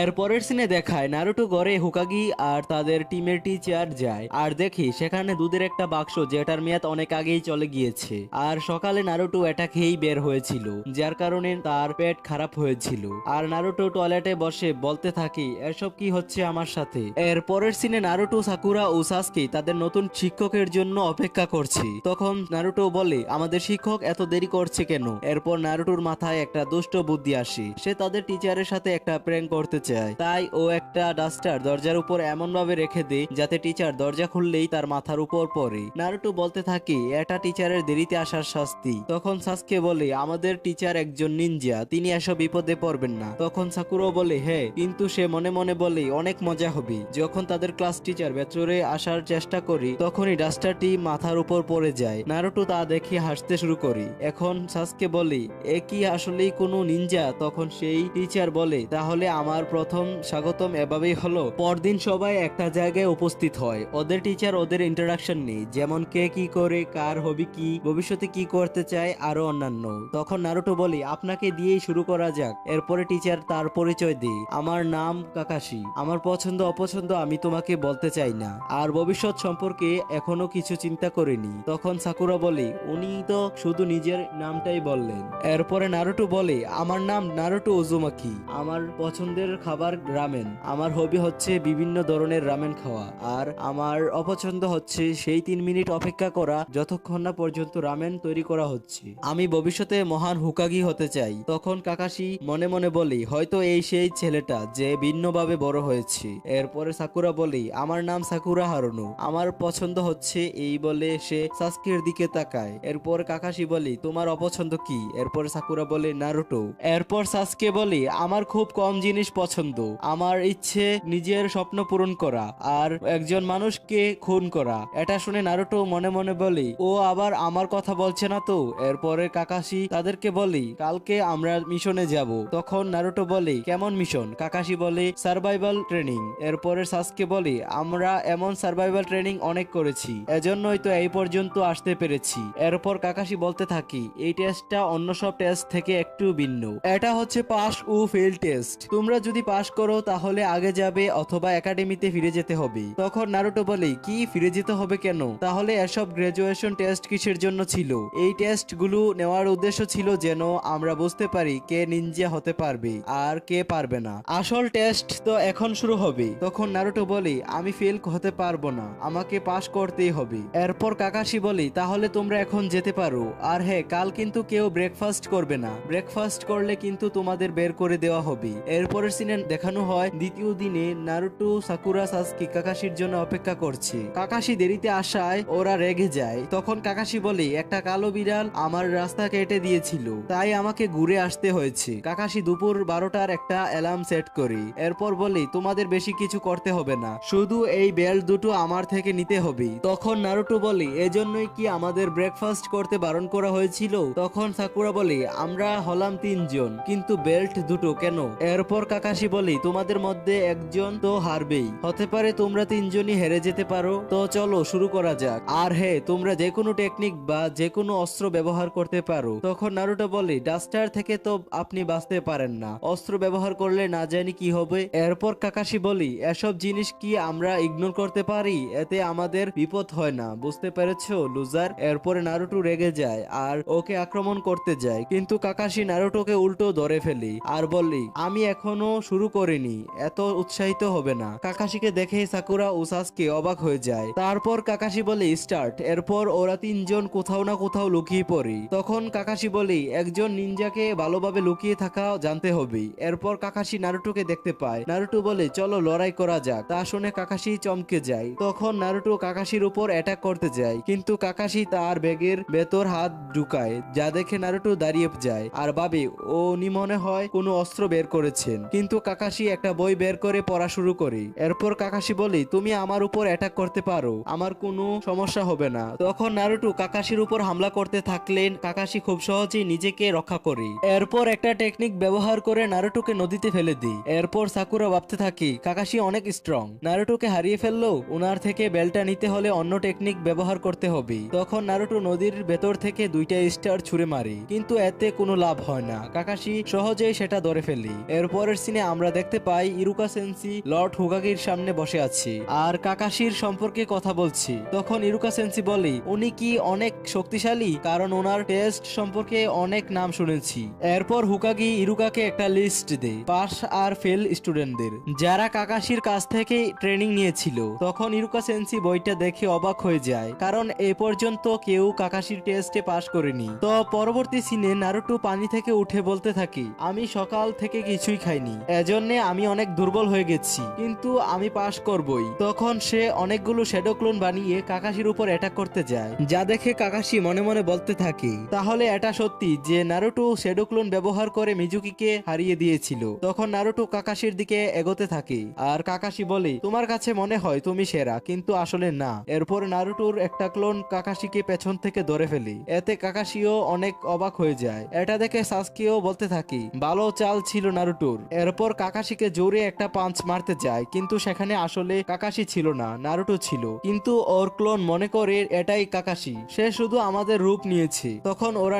এর পরের সিনে দেখায় নারুটো ঘরে হোকাগি আর তাদের টিমের টিচার যায় আর দেখি সেখানে দুধের একটা বাক্স যেটার মেয়াদ অনেক আগেই চলে গিয়েছে আর সকালে নারুটো এটা খেয়েই বের হয়েছিল যার কারণে তার পেট খারাপ হয়েছিল। আর নারুটো টয়লেটে বসে বলতে থাকি এসব কি হচ্ছে আমার সাথে। এর পরের সিনে নারুটো সাকুরা ও সাসকে তাদের নতুন শিক্ষকের জন্য অপেক্ষা করছে। তখন নারুটো বলে আমাদের শিক্ষক এত দেরি করছে কেন। এরপর নারুটোর মাথায় একটা দুষ্ট বুদ্ধি আসে, সে তাদের টিচারের সাথে একটা প্র্যাঙ্ক করতে চায়। তাই ও একটা ডাস্টার দরজার উপর এমন ভাবে রেখে দেয় যাতে টিচার দরজা খুললেই তার মাথার উপর পড়ে। নারুটো বলতে থাকে এটা টিচারের দেরিতে আসার শাস্তি। তখন সাসকে বলে আমাদের টিচার একজন নিনজা, তিনি এসব বিপদে পড়বেন না। তখন সাকুরা বলে হ্যাঁ, কিন্তু সে মনে মনে বলে অনেক মজা হবে। যখন তাদের ক্লাস টিচার ভেতরে আসার চেষ্টা করি তখনই ডাস্টারটি মাথার উপর পড়ে যায়। নারুটো তা দেখে হাসতে শুরু করি। এখন সাসকে বলে এ কি আসলেই কোনো নিনজা। তখন সেই টিচার বলে তাহলে আমার প্রথম স্বাগতম এভাবেই হলো। পরদিন সবাই একটা জায়গায় উপস্থিত হয়। ওদের টিচার ওদের ইন্টারাকশন নেই, যেমন কে কি করে, কার হবি কি, ভবিষ্যতে কি করতে চায়, আরো অন্যান্য। তখন নারুটো বলি আপনাকে দিয়েই শুরু করা যাক। এরপরে টিচার তার পরিচয় দেয়, আমার নাম কাকাশি, আমার পছন্দ অপছন্দ আমি তোমাকে বলতে চাই না, আর ভবিষ্যৎ সম্পর্কে এখনো কিছু চিন্তা করিনি। তখন সাকুরা বলি উনি তো শুধু নিজের নামটাই বললেন। এরপরে নারুটো বলে আমার নাম নারুটো উজুমাকি, আমার পছন্দের খাবার রামেন, আমার হবি হচ্ছে বিভিন্ন ধরনের রামেন খাওয়া, আর আমার অপছন্দ হচ্ছে সেই 3 মিনিট অপেক্ষা করা যতক্ষণ না পর্যন্ত রামেন তৈরি করা হচ্ছে। আমি ভবিষ্যতে মহান হুকাগি হতে চাই। তখন কাকাশি মনে মনে বলি হয়তো এই সেই ছেলেটা যে ভিন্নভাবে বড় হয়েছে। এরপরে সাকুরা বলি আমার নাম সাকুরা হারুনো, আমার পছন্দ হচ্ছে, এই বলে সে সাসকের দিকে তাকায়। এরপর কাকাশি বলি তোমার অপছন্দ কি। এরপর সাকুরা বলে নারুটো। এরপর সাসকে বলি আমার খুব কম জিনিস পছন্দ, আমার ইচ্ছে নিজের স্বপ্ন পূরণ করা আর একজন মানুষকে খুন করা। এটা শুনে নারুটো মনে মনে বলি ও আবার আমার কথা বলছে না তো। এরপরে কাকাশি তাদেরকে বলি কালকে আমরা মিশনে যাব। তখন নারুটো বলে কেমন মিশন। কাকাশি বলে সার্ভাইভাল ট্রেনিং। এরপরে সাসকে বলি আমরা এমন সার্ভাইভাল ট্রেনিং অনেক করেছি, এজন্যই তো এই পর্যন্ত আসতে পেরেছি। এরপর কাকাশি বলতে থাকি এই টেস্টটা অন্য সব টেস্ট থেকে একটু ভিন্ন, এটা হচ্ছে পাস ও ফেল টেস্ট। তোমরা যদি পাস করো তাহলে আগে যাবে অথবা একাডেমিতে ফিরে যেতে হবে। তখন নারুটো বলে কি ফিরে যেতে হবে কেন, তাহলে এসব গ্রাজুয়েশন টেস্ট কিসের জন্য ছিল। এই টেস্ট গুলো নেওয়ার উদ্দেশ্য ছিল যেন আমরা বুঝতে পারি কে নিনজা হতে পারবে আর কে পারবে না। আসল টেস্ট তো এখন শুরু হবে। তখন নারুটো বলে আমি ফেল হতে পারবো না, আমাকে পাস করতেই হবে। এরপর কাকাশি বলি তাহলে তোমরা এখন যেতে পারো। আর হ্যাঁ, কাল কিন্তু কেউ ব্রেকফাস্ট করবে না, ব্রেকফাস্ট করলে কিন্তু তোমাদের বের করে দেওয়া হবে। এরপরের সিনে দেখানো হয় দ্বিতীয় দিনে নারুটো সাকুরা সাসকে কাকাশির জন্য অপেক্ষা করছে। কাকাশি দেরিতে আসায় ওরা রেগে যায়। তখন কাকাশি বলে একটা কালো বিড়াল আমার রাস্তা কেটে দিয়েছিল, তাই আমাকে ঘুরে আসতে হয়েছে। কাকাশি দুপুর 12টার একটা অ্যালার্ম সেট করি। এরপর বলি তোমাদের বেশি কিছু করতে হবে না, শুধু এই বেল্ট দুটো আমার থেকে নিতে হবে। তখন নারুটো বলে এজন্যই কি আমাদের ব্রেকফাস্ট করতে বারণ করা হয়েছিল। তখন সাকুরা বলে আমরা হলাম 3 জন, কিন্তু বেল্ট দুটো কেন। এরপর কাকাশি কাকাশি বলে তোমাদের মধ্যে একজন তো হারবেই, হতে পারে তোমরা তিনজনই হেরে যেতে পারো, তো চলো শুরু করা যাক। আর হ্যাঁ, তোমরা যে কোনো টেকনিক বা যে কোনো অস্ত্র ব্যবহার করতে পারো। তখন নারুটো বলে ডাস্টার থেকে তো আপনি বাঁচতে পারেন না, অস্ত্র ব্যবহার করলে না জানি কি হবে। এরপর কাকাশি বলি এসব জিনিস কি আমরা ইগনোর করতে পারি? এতে আমাদের বিপদ হয় না, বুঝতে পেরেছো লুজার? এরপরে নারুটো রেগে যায় আর ওকে আক্রমণ করতে যায়, কিন্তু কাকাশি নারুটোকে উল্টো ধরে ফেলি আর বলি আমি এখনো শুরু করিনি, এত উৎসাহিত হবে না। কাকাশিকে দেখে সাকুরা ও সাসকে অবাক হয়ে যায়। তারপর কাকাশি বলে স্টার্ট। এরপর ওরা তিনজন কোথাও না কোথাও লুকিয়ে পড়ি। তখন কাকাশি বলি একজন নিনজাকে ভালোভাবে লুকিয়ে থাকা জানতে হবে। এরপর কাকাশি নারুটোকে দেখতে পায়। নারুটো বলে চলো লড়াই করা যাক। তা শুনে কাকাশি চমকে যায়। তখন নারুটো কাকাশির উপর অ্যাটাক করতে যায়, কিন্তু কাকাশি তার ব্যাগের ভেতর হাত ঢুকায়, যা দেখে নারুটো দাঁড়িয়ে যায় আর ভাবে উনি মনে হয় কোনো অস্ত্র বের করেছেন। কিন্তু কাকাশি একটা বই বের করে পড়া শুরু করে। এরপর কাকাশি বলে তুমি আমার উপর অ্যাটাক করতে পারো, আমার কোনো সমস্যা হবে না। তখন নারুটো কাকাশির উপর হামলা করতে থাকলেন। কাকাশি খুব সহজেই নিজেকে রক্ষা করে। এরপর একটা টেকনিক ব্যবহার করে নারুটোকে নদীতে ফেলে দিই। এরপর সাকুরা ভাবতে থাকি কাকাশি অনেক স্ট্রং, নারুটোকে হারিয়ে ফেললো, ওনার থেকে বেলটা নিতে হলে অন্য টেকনিক ব্যবহার করতে হবে। তখন নারুটো নদীর ভেতর থেকে দুইটা স্টার ছুঁড়ে মারে, কিন্তু এতে কোনো লাভ হয় না। কাকাশি সহজেই সেটা ধরে ফেলি। এরপরের সিনে আমরা দেখতে পাই ইরুকা সেন্সি লর্ড হুকাগির সামনে বসে আছে আর কাকাশির সম্পর্কে কথা বলছি। তখন ইরুকা সেন্সি বলে উনি কি অনেক শক্তিশালী, কারণ ওনার টেস্ট সম্পর্কে অনেক নাম শুনেছি। এরপর হুকাগি ইরুকাকে একটা লিস্ট দেয় পাস আর ফেল স্টুডেন্টদের, যারা কাকাশির কাছ থেকে ট্রেনিং নিয়েছিল। তখন ইরুকা সেন্সি বইটা দেখে অবাক হয়ে যায়, কারণ এ পর্যন্ত কেউ কাকাশির টেস্টে পাশ করেনি। তো পরবর্তী সিনে নারুটো পানি থেকে উঠে বলতে থাকি আমি সকাল থেকে কিছুই খাইনি, এজন্য আমি অনেক দুর্বল হয়ে গেছি, কিন্তু আমি পাশ করবই। তখন সে অনেকগুলো শ্যাডো ক্লোন বানিয়ে কাকাশির উপর অ্যাটাক করতে যায়, যা দেখে কাকাশি মনে মনে বলতে থাকে তাহলে এটা সত্যি যে নারুটো শ্যাডো ক্লোন ব্যবহার করে মিজুকিকে হারিয়ে দিয়েছিল। তখন নারুটো কাকাশির দিকে এগোতে থাকে আর কাকাশি বলে তোমার কাছে মনে হয় তুমি সেরা, কিন্তু আসলে না। এরপর নারুটোর একটা ক্লোন কাকাশিকে পেছন থেকে ধরে ফেলে, এতে কাকাশিও অনেক অবাক হয়ে যায়। এটা দেখে সাসকেও বলতে থাকি ভালো চাল ছিল নারুটোর। এরপর কাকাশিকে জোরে একটা পাঞ্চ মারতে যায়, কিন্তু সেখানে আসলে কাকাশি ছিল না, নারুটো ছিল। কিন্তু ওর ক্লোন মনে করে এটাই কাকাশি, সে শুধু আমাদের রূপ নিয়েছে। তখন ওরা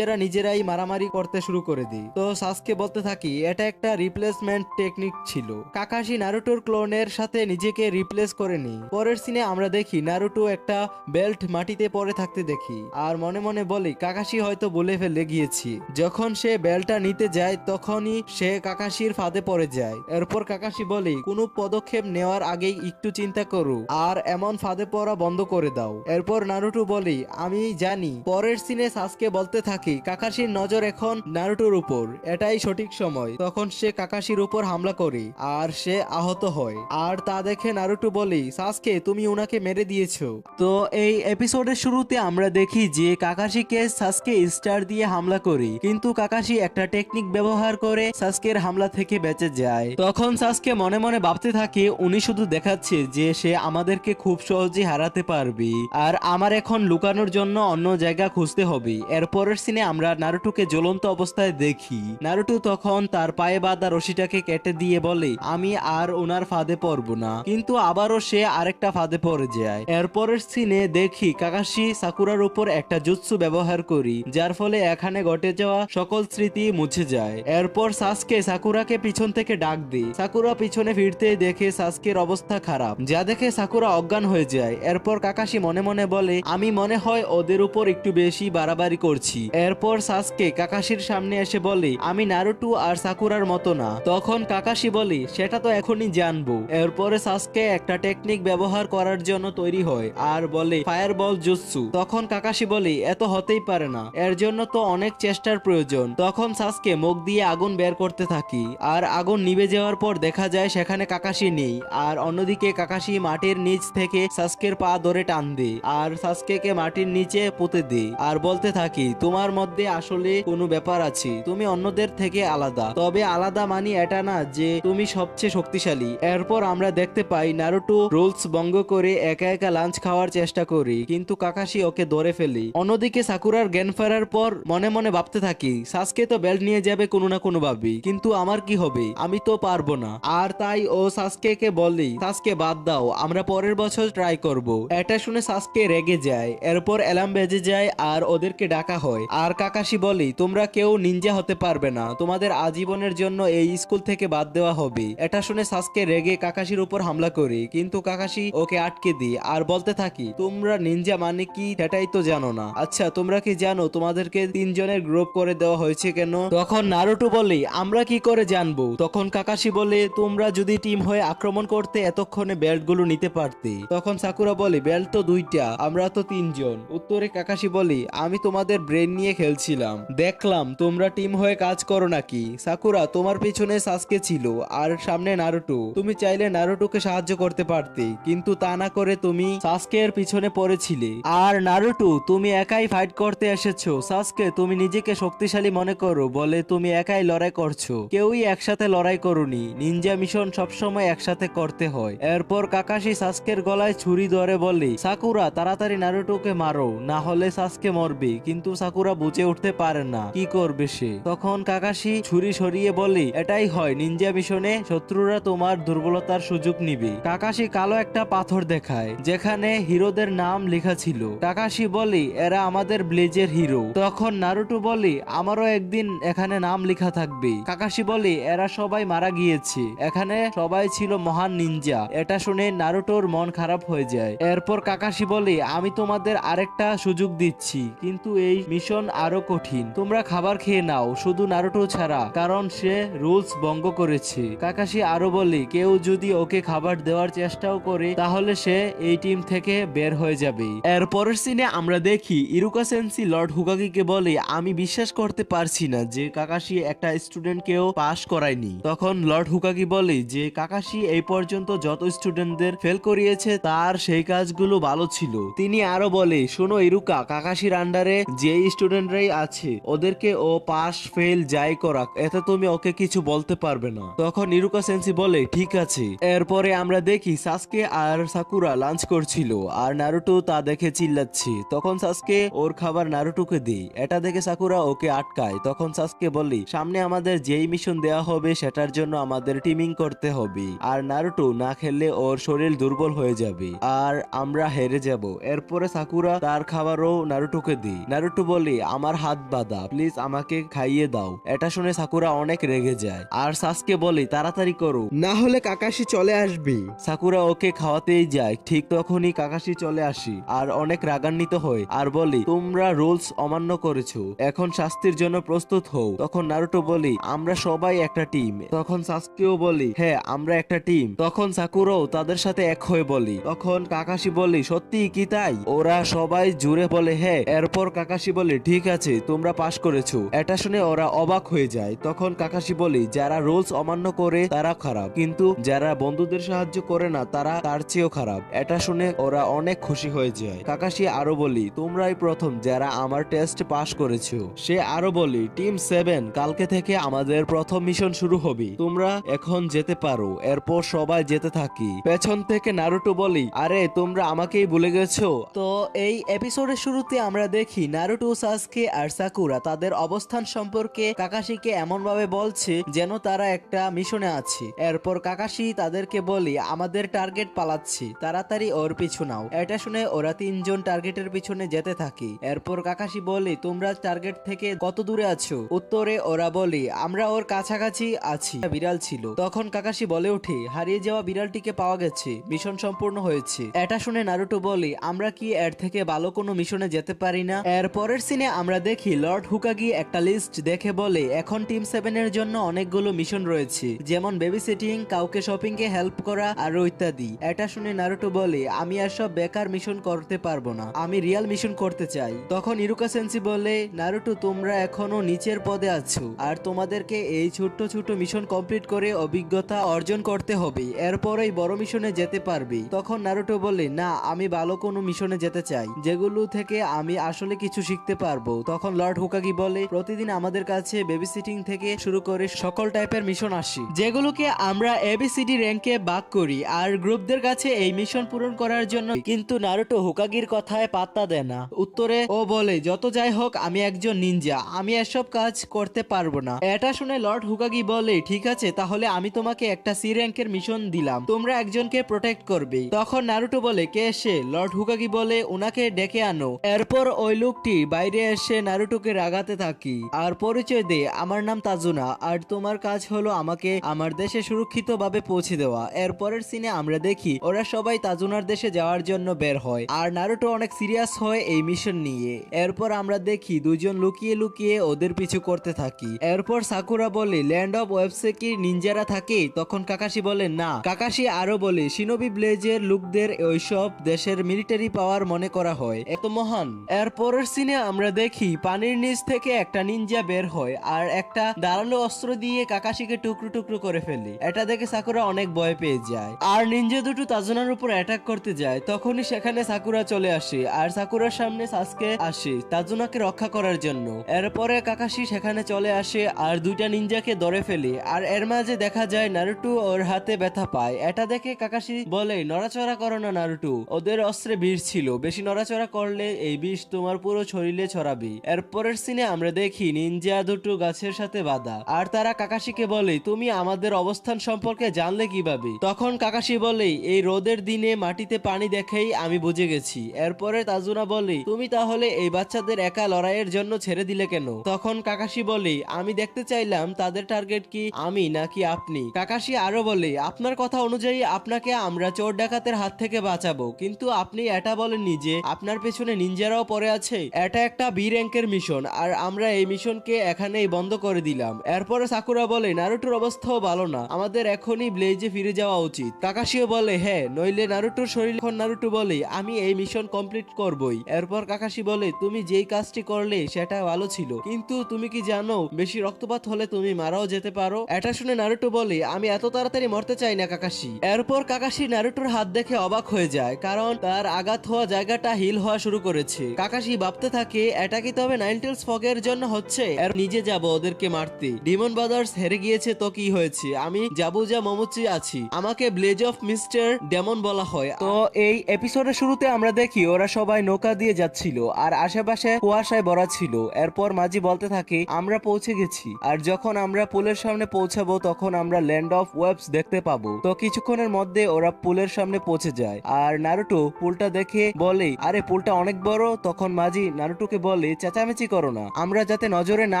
নিজেরাই মারামারি করতে শুরু করে দেয়। তো সাসকে বলতে থাকি এটা একটা রিপ্লেসমেন্ট টেকনিক ছিল, কাকাশি নারুটোর ক্লোনের সাথে নিজেকে রিপ্লেস করে নি। পরের সিনে আমরা দেখি নারুটো একটা বেল্ট মাটিতে পড়ে থাকতে দেখি আর মনে মনে বলি কাকাশি হয়তো বলে ফেলে গিয়েছি। যখন সে বেলটা নিতে যায় তখনই সে কাকাশির ফাঁদে পড়ে যায়। এরপর কাকাশি বলে কোনো পদক্ষেপ নেওয়ার আগেই একটু চিন্তা করো আর এমন ফাঁদে পড়া বন্ধ করে দাও। এরপর নারুটো বলে আমি জানি। পরের সিনে সাসকে বলতে থাকি কাকাশির নজর এখন নারুটোর উপর, এটাই সঠিক সময়। তখন সে কাকাশির উপর হামলা করে আর সে আহত হয়, আর তা দেখে নারুটো বলে সাসকে তুমি উনাকে মেরে দিয়েছো। তো এই এপিসোডের শুরুতে আমরা দেখি যে কাকাশিকে সাসকে স্টার দিয়ে হামলা করে, কিন্তু কাকাশি একটা টেকনিক ব্যবহার করে সাসকের হামলা থেকে বেঁচে যায়। তখন সাসকে মনে মনে ভাবতে থাকে উনি শুধু দেখাচ্ছে যে সে আমাদেরকে খুব সহজে হারাতে পারবে, আর আমার এখন লুকানোর জন্য অন্য জায়গা খুঁজতে হবে। এরপরের সিনে আমরা নারুটোকে জ্বলন্ত অবস্থায় দেখি। নারুটো তখন তার পায়ে বাঁধা রশিটাকে কেটে দিয়ে বলে আমি আর ওনার ফাঁদে পড়বো না, কিন্তু আবারও সে আরেকটা ফাঁদে পড়ে যায়। এরপরের সিনে দেখি কাকাশি সাকুরার উপর একটা জুৎসু ব্যবহার করি, যার ফলে এখানে ঘটে যাওয়া সকল স্মৃতি মুছে যায়। এরপর সাসকে সাকুরাকে পিছন থেকে ডাক দেয়। সাকুরা পিছনে ফিরতে দেখে সাসকের অবস্থা খারাপ, যা দেখে সাকুরা অজ্ঞান হয়ে যায়। এরপর কাকাশি মনে মনে বলে আমি মনে হয় ওদের উপর একটু বেশি বাড়াবাড়ি করছি। এরপর সাসকে কাকাশির সামনে এসে বলে আমি নারুটো আর সাকুরার মতো না। তখন কাকাশি বলে সেটা তো এখনই জানবো। এরপরে সাসকে একটা টেকনিক ব্যবহার করার জন্য তৈরি হয় আর বলে ফায়ারবল জুৎসু। তখন কাকাশি বলে এত হতেই পারে না, এর জন্য তো অনেক চেষ্টার প্রয়োজন। তখন সাসকে মুখ দিয়ে আগুন বের করতে থাকি, আর আগুন নিভে যাওয়ার পর দেখা যায় সেখানে কাকাশি নেই। আর অন্যদিকে কাকাশি মাটির নিচ থেকে সাসকের পা ধরে টান দেয় আর সাসকেকে মাটির নিচে পুঁতে দেয় আর বলতে থাকি তোমার মধ্যে আসলে কোনো ব্যাপার আছে, তুমি অন্যদের থেকে আলাদা, তবে আলাদা মানি এটা না যে তুমি সবচেয়ে শক্তিশালী। এরপর আমরা দেখতে পাই নারুটো রুলস ভঙ্গ করে একা একা লাঞ্চ খাওয়ার চেষ্টা করি, কিন্তু কাকাশি ওকে ধরে ফেলে। অন্যদিকে সাকুরার জ্ঞান ফেরার পর মনে মনে ভাবতে থাকি সাসকে তো বেল্ট নিয়ে যাবে কোনো না কোনো ভাবে, কিন্তু আমার কি হবে? হবে, আমি তো পারবো না। আর তাই ও সাসকেকে বলে, সাসকে বাদ দাও, আমরা পরের বছর ট্রাই করব। এটা শুনে সাসকে রেগে যায়। এরপর অ্যালার্ম বেজে যায় আর ওদেরকে ডাকা হয়। আর কাকাশি বলে, তোমরা কেউ নিনজা হতে পারবে না, তোমাদের আজীবনের জন্য এই স্কুল থেকে বাদ দেওয়া হবে। এটা শুনে সাসকে রেগে কাকাশির উপর হামলা করে, কিন্তু কাকাশি ওকে আটকে দিয়ে আর বলতে থাকি, তোমরা নিনজা মানে কি সেটাই তো জানো না। আচ্ছা তোমরা কি জানো তোমাদেরকে তিনজনের গ্রুপ করে দেওয়া হয়েছে কেন? তখন নারুটো বলে, আমরা কি করে জানবো? তখন কাকাশি বলে, তোমরা যদি টিম হয়ে আক্রমণ করতে এতক্ষণে বেল্ট গুলো নিতে পারতে। তখন সাকুরা বলে, বেল্ট তো দুইটা, আমরা তো তিনজন। উত্তরে কাকাশি বলে, আমি তোমাদের ব্রেন নিয়ে খেলছিলাম, দেখলাম তোমরা টিম হয়ে কাজ করো নাকি। সাকুরা, তোমার পিছনে সাসকে ছিল আর সামনে নারুটো, তুমি চাইলে নারুটোকে সাহায্য করতে পারতে, কিন্তু তা না করে তুমি সাসকের পিছনে পড়েছিলে। আর নারুটো, তুমি একাই ফাইট করতে এসেছো। সাসকে, তুমি নিজেকে শক্তিশালী মনে করো বলে তুমি একাই লড়াই করছো, কেউই একসাথে লড়াই করুনি। নিনজা মিশন সবসময় একসাথে করতে হয়। এরপর কাকাশি সাসকের গলায় ছুরি ধরে বলে, সাকুরা তাড়াতাড়ি নারুটোকে মারো, না হলে সাসকে মরবে। কিন্তু সাকুরা বুঝে উঠতে পারে না কি করবে সে। তখন কাকাশি ছুরি সরিয়ে বলে, এটাই হয় নিনজা মিশনে, শত্রুরা তোমার দুর্বলতার সুযোগ নিবে। কাকাশি কালো একটা পাথর দেখায় যেখানে হিরোদের নাম লেখা ছিল। কাকাশি বলে, এরা আমাদের ব্লেজের হিরো। তখন নারুটো বলে, আমারও একদিন এখানে নাম লেখা থাকবে। কাকাশি বলে, এরা সবাই মারা গিয়েছে, এখানে সবাই ছিল মহান নিনজা। এটা শুনে নারুটোর মন খারাপ হয়ে যায়। এরপর কাকাশি বলে, আমি তোমাদের আরেকটা সুযোগ দিচ্ছি, কিন্তু এই মিশন আরো কঠিন। তোমরা খাবার খেয়ে নাও, শুধু নারুটো ছাড়া, কারণ সে রুলস ভঙ্গ করেছে। কাকাশি আরো বলে, কেউ যদি ওকে খাবার দেওয়ার চেষ্টাও করে তাহলে সে এই টিম থেকে বের হয়ে যাবে। এর পরের সিনে আমরা দেখি ইরুকা সেন্সি লর্ড হুকাগিকে বলে, আমি বিশ্বাস করতে পারছি না যে কাকাশি একটা স্টুডেন্টকেও পাস করায়নি। তখন লর্ড হুকাগি বলে যে কাকাশি এই পর্যন্ত যত স্টুডেন্টদের ফেল করিয়েছে তার সেই কাজগুলো ভালো ছিল। তিনি আরো বলে, শোনো ইরুকা, কাকাশির আন্ডারে যে স্টুডেন্টরাই আছে ওদেরকে ও পাস ফেল যাই করাক, এতে তুমি ওকে কিছু বলতে পারবে না। তখন ইরুকা সেন্সি বলে, ঠিক আছে। এরপরে আমরা দেখি সাসকে আর সাকুরা লাঞ্চ করছিল আর নারুটো তা দেখে চিল্লাচ্ছে। তখন সাসকে ওর খাবার নারুটোকে দেয়, এটা দেখে সাকুরা ওকে আটকায়। তখন সাসকে বলে, সামনে আমাদের যেই মিশন দেওয়া হবে সেটার জন্য আমাদের টিমিং করতে হবে, আর নারুটো না খেললে ওর শরীর দুর্বল হয়ে যাবে আর আমরা হেরে যাব। এরপরে সাকুরা তার খাবারও নারুটোকে দেয়। নারুটো বলে, আমার হাত বাঁধা, প্লিজ আমাকে খাইয়ে দাও। এটা শুনে সাকুরা অনেক রেগে যায় আর সাসকে বলে, তাড়াতাড়ি করো, না হলে কাকাশি চলে আসবে। সাকুরা ওকে খাওয়াতেই যায়। ঠিক তখনই কাকাশি চলে আসে আর অনেক রাগান্বিত হয় আর বলে, তোমরা রুলস অমান্য করেছো, এখন শাস্তির জন্য প্রস্তুত হও। তখন নারুটো বলে, আমরা সবাই একটা টিম। তখন সাসকেও বলে, হ্যাঁ আমরা একটা টিম। তখন সাকুরাও তাদের সাথে এক হয়ে বলে। তখন কাকাশি বলে, সত্যি কি তাই? ওরা সবাই জুড়ে বলে হ্যাঁ। এরপর কাকাশি বলে, ঠিক আছে তোমরা পাস করেছো। এটা শুনে ওরা অবাক হয়ে যায়। তখন কাকাশি বলে, যারা রুলস অমান্য করে তারা খারাপ, কিন্তু যারা বন্ধুদের সাহায্য করে না তারা তার চেয়েও খারাপ। এটা শুনে ওরা অনেক খুশি হয়ে যায়। কাকাশি আরো বলি, তোমরাই প্রথম যারা আমার টেস্ট পাস করেছো। সে আরো বলি, টিম 7 কালকে থেকে আমাদের প্রথম মিশন শুরু হবে, তোমরা এখন যেতে পারো। এরপর সবাই যেতে থাকি। পেছন থেকে নারুটো বলি, আরে তোমরা আমাকেই ভুলে গেছো। তো এই এপিসোডের শুরুতে আমরা দেখি নারুটো, সাসকে আর সাকুরা তাদের অবস্থান সম্পর্কে কাকাশিকে এমন ভাবে বলছে যেন তারা একটা মিশনে আছে। এরপর কাকাশি তাদেরকে বলি, আমাদের টার্গেট পালাচ্ছে, তাড়াতাড়ি ওর পিছু নাও। এটা শুনে ওরা তিনজন টার্গেটের পিছনে যেতে থাকে। এরপর কাকাশি বলে, তোমরা টার্গেট থেকে কত দূরে আছো? উত্তরে ওরা বলে, আমরা ওর কাছাকাছি আছি। বিড়াল ছিল। তখন কাকাশি বলে ওঠে, হারিয়ে যাওয়া বিড়ালটিকে পাওয়া গেছে, মিশন সম্পূর্ণ হয়েছে। এটা শুনে নারুটো বলে, আমরা কি এর থেকে ভালো কোনো মিশনে যেতে পারি না? এর পরের সিনে আমরা দেখি লর্ড হুকাগি একটা লিস্ট দেখে বলে, এখন টিম 7 এর জন্য অনেকগুলো মিশন রয়েছে, যেমন বেবি সিটিং, কাউকে শপিং এ হেল্প করা আরো ইত্যাদি। এটা শুনে নারুটো বলে, আমি আর সব বেকার মিশন করতে পারবো না, আমি রিয়েল মিশন করতে চাই। তখন ইরুকা সেন্সি বলে, নারুটো তোমরা এখনো নিচের পদে আছো আর তোমাদেরকে এই ছোট্ট ছোট মিশন কমপ্লিট করে অভিজ্ঞতা অর্জন করতে হবে, এরপরেই বড় মিশনে যেতে পারবে। তখন নারুটো বলে, না আমি ভালো কোনো মিশনে যেতে চাই যেগুলো থেকে আমি আসলে কিছু শিখতে পারবো। তখন লর্ড হুকাগি বলে, প্রতিদিন আমাদের কাছে বেবি সিটিং থেকে শুরু করে সকল টাইপের মিশন আসে, যেগুলোকে আমরা এবিসিডি র্যাঙ্কে ভাগ করি আর গ্রুপদের কাছে এই মিশন পূরণ করার জন্য। কিন্তু নারুটো হুকাগির কথায় পাত্তা দেয় না। উত্তরে ও বলে, যত যাই হোক আমি একজন নিনজা, আমি এসব কাজ করতে পারবো না। এটা শুনে লর্ড হুকাগি হুকাগি বলে ঠিক আছে, তাহলে আমি তোমাকে একটা সি র্যাঙ্কের মিশন দিলাম, তোমরা একজনকে প্রোটেক্ট করবে। তখন নারুটো বলে কে সে? লর্ড হুকাগি বলে ওনাকে ডেকে আনো। এরপর ওই লোকটি বাইরে এসে নারুটোকে রাগাতে থাকি আর পরিচয় দে, আমার নাম তাজুনা আর তোমার কাজ হলো আমাকে আমার দেশে সুরক্ষিতভাবে পৌঁছে দেওয়া। এরপরের সিনে আমরা দেখি ওরা সবাই তাজুনার দেশে যাওয়ার জন্য বের হয় আর নারুটো অনেক সিরিয়াস হয় এই মিশন নিয়ে। এরপর আমরা দেখি দুজন লুকিয়ে লুকিয়ে ওদের পিছু করতে থাকি। এরপর সাকুরা বলে ল্যান্ড অফ ওয়েবসে কি নিনজারা থাকে? তখন কাকাশি বলে না। কাকাশি আরো বলে শিনোবি ব্লেজের লোকদের ওইসব দেশের মিলিটারি পাওয়ার মনে করা হয়, এত মহান। এরপরের সিনে আমরা দেখি পানির নিচ থেকে একটা নিনজা বের হয় আর একটা ধারালো অস্ত্র দিয়ে কাকাশিকে টুকরো টুকরো করে ফেলে। এটা দেখে সাকুরা অনেক ভয় পেয়ে যায় আর নিনজা দুটো তাজুনার উপর অ্যাটাক করতে যায়। তখনই সেখানে সাকুরা চলে আসে আর সাকুরার সামনে সাসকে আসে তাজুনাকে রক্ষা করার জন্য। এরপরে কাকাশি সেখানে চলে আসে আর দুইটা নিনজাকে ধরে ফেলে আর এর মাঝে দেখা যায় নারুটো ওর হাতে ব্যথা পায়। এটা দেখে কাকাশি বলে নড়াচড়া করো না নারুটো, ওদের অস্ত্রে বিষ ছিল, বেশি নড়াচড়া করলে এই বিষ তোমার পুরো শরীরে ছড়াবে। এরপরের সিনে আমরা দেখি নিনজা দুটো গাছের সাথে বাঁধা আর তারা কাকাশিকে বলে তুমি আমাদের অবস্থান সম্পর্কে জানলে কিভাবে? তখন কাকাশি বলে এই রোদের দিনে মাটিতে পানি দেখেই আমি বুঝে গেছি। এরপরে তাজুনা বলে তুমি তাহলে এই বাচ্চাদের একা লড়াইয়ের জন্য ছেড়ে দিলে কেন? তখন কাকাশি বলে আমি দেখতে চাইলাম তাদের টার্গেট কি আমি নাকি আপনি। কাকাশি আরো বলে আপনার কথা অনুযায়ী আপনাকে আমরা চোর ডাকাতের হাত থেকে বাঁচাবো, কিন্তু আপনি এটা বলেননি যে আপনার পেছনে নিনজারাও পড়ে আছে। এটা একটা বি র্যাঙ্কের মিশন আর আমরা এই মিশনকে এখানেই বন্ধ করে দিলাম। এরপরে সাকুরা বলে নারুটোর অবস্থাও ভালো না, আমাদের এখনই ব্লেজে ফিরে যাওয়া উচিত। কাকাশিও বলে হ্যাঁ, নইলে নারুটোর শরীর। নারুটো বলে আমি এই মিশন কমপ্লিট করবই। এরপর কাকাশি বলে তুমি যেই কাজটি করলে সেটা ভালো ছিল, কিন্তু তুমি কি জানো বেশি রক্তপাত হলে তুমি মারাও যেতে পারো? এটা শুনে নারুটো বলে আমি এত তাড়াতাড়ি মরতে চাই না কাকাশি। এরপর কাকাশি নারুটোর হাত দেখে অবাক হয়ে যায় কারণ তার আঘাত হওয়া জায়গাটা হিল হওয়া শুরু করেছে। কাকাশি ভাবতে থাকে এটা কি তবে নাইনটেলস ফগের জন্য হচ্ছে? আর নিজে যাব ওদেরকে মারতে। ডিমন ব্রাদার্স হেরে গিয়েছে তো কি হয়েছে, আমি জাবুজা মোমোচি আছি, আমাকে ব্লেজ অফ মিস্টার ডেমন বলা হয়। তো এই এপিসোডের শুরুতে আমরা দেখি ওরা সবাই নৌকা দিয়ে যাচ্ছিল আর আশেপাশে কুয়াশায় ভরা ছিল। এরপর মাঝি বলতে থাকে আমরা পৌঁছে গেছি আর যখন আমরা পুলের সামনে পৌঁছাবো তখন আমরা ল্যান্ড অফ ওয়েবস দেখতে পাবো। তো কিছুক্ষণের মধ্যে ওরা পুলের সামনে পৌঁছে যায় আর নারুটো পুলটা দেখে বলে আরে পুলটা অনেক বড়। তখন মাঝি নারুটোকে বলে চেঁচামেচি করো না, আমরা যাতে নজরে না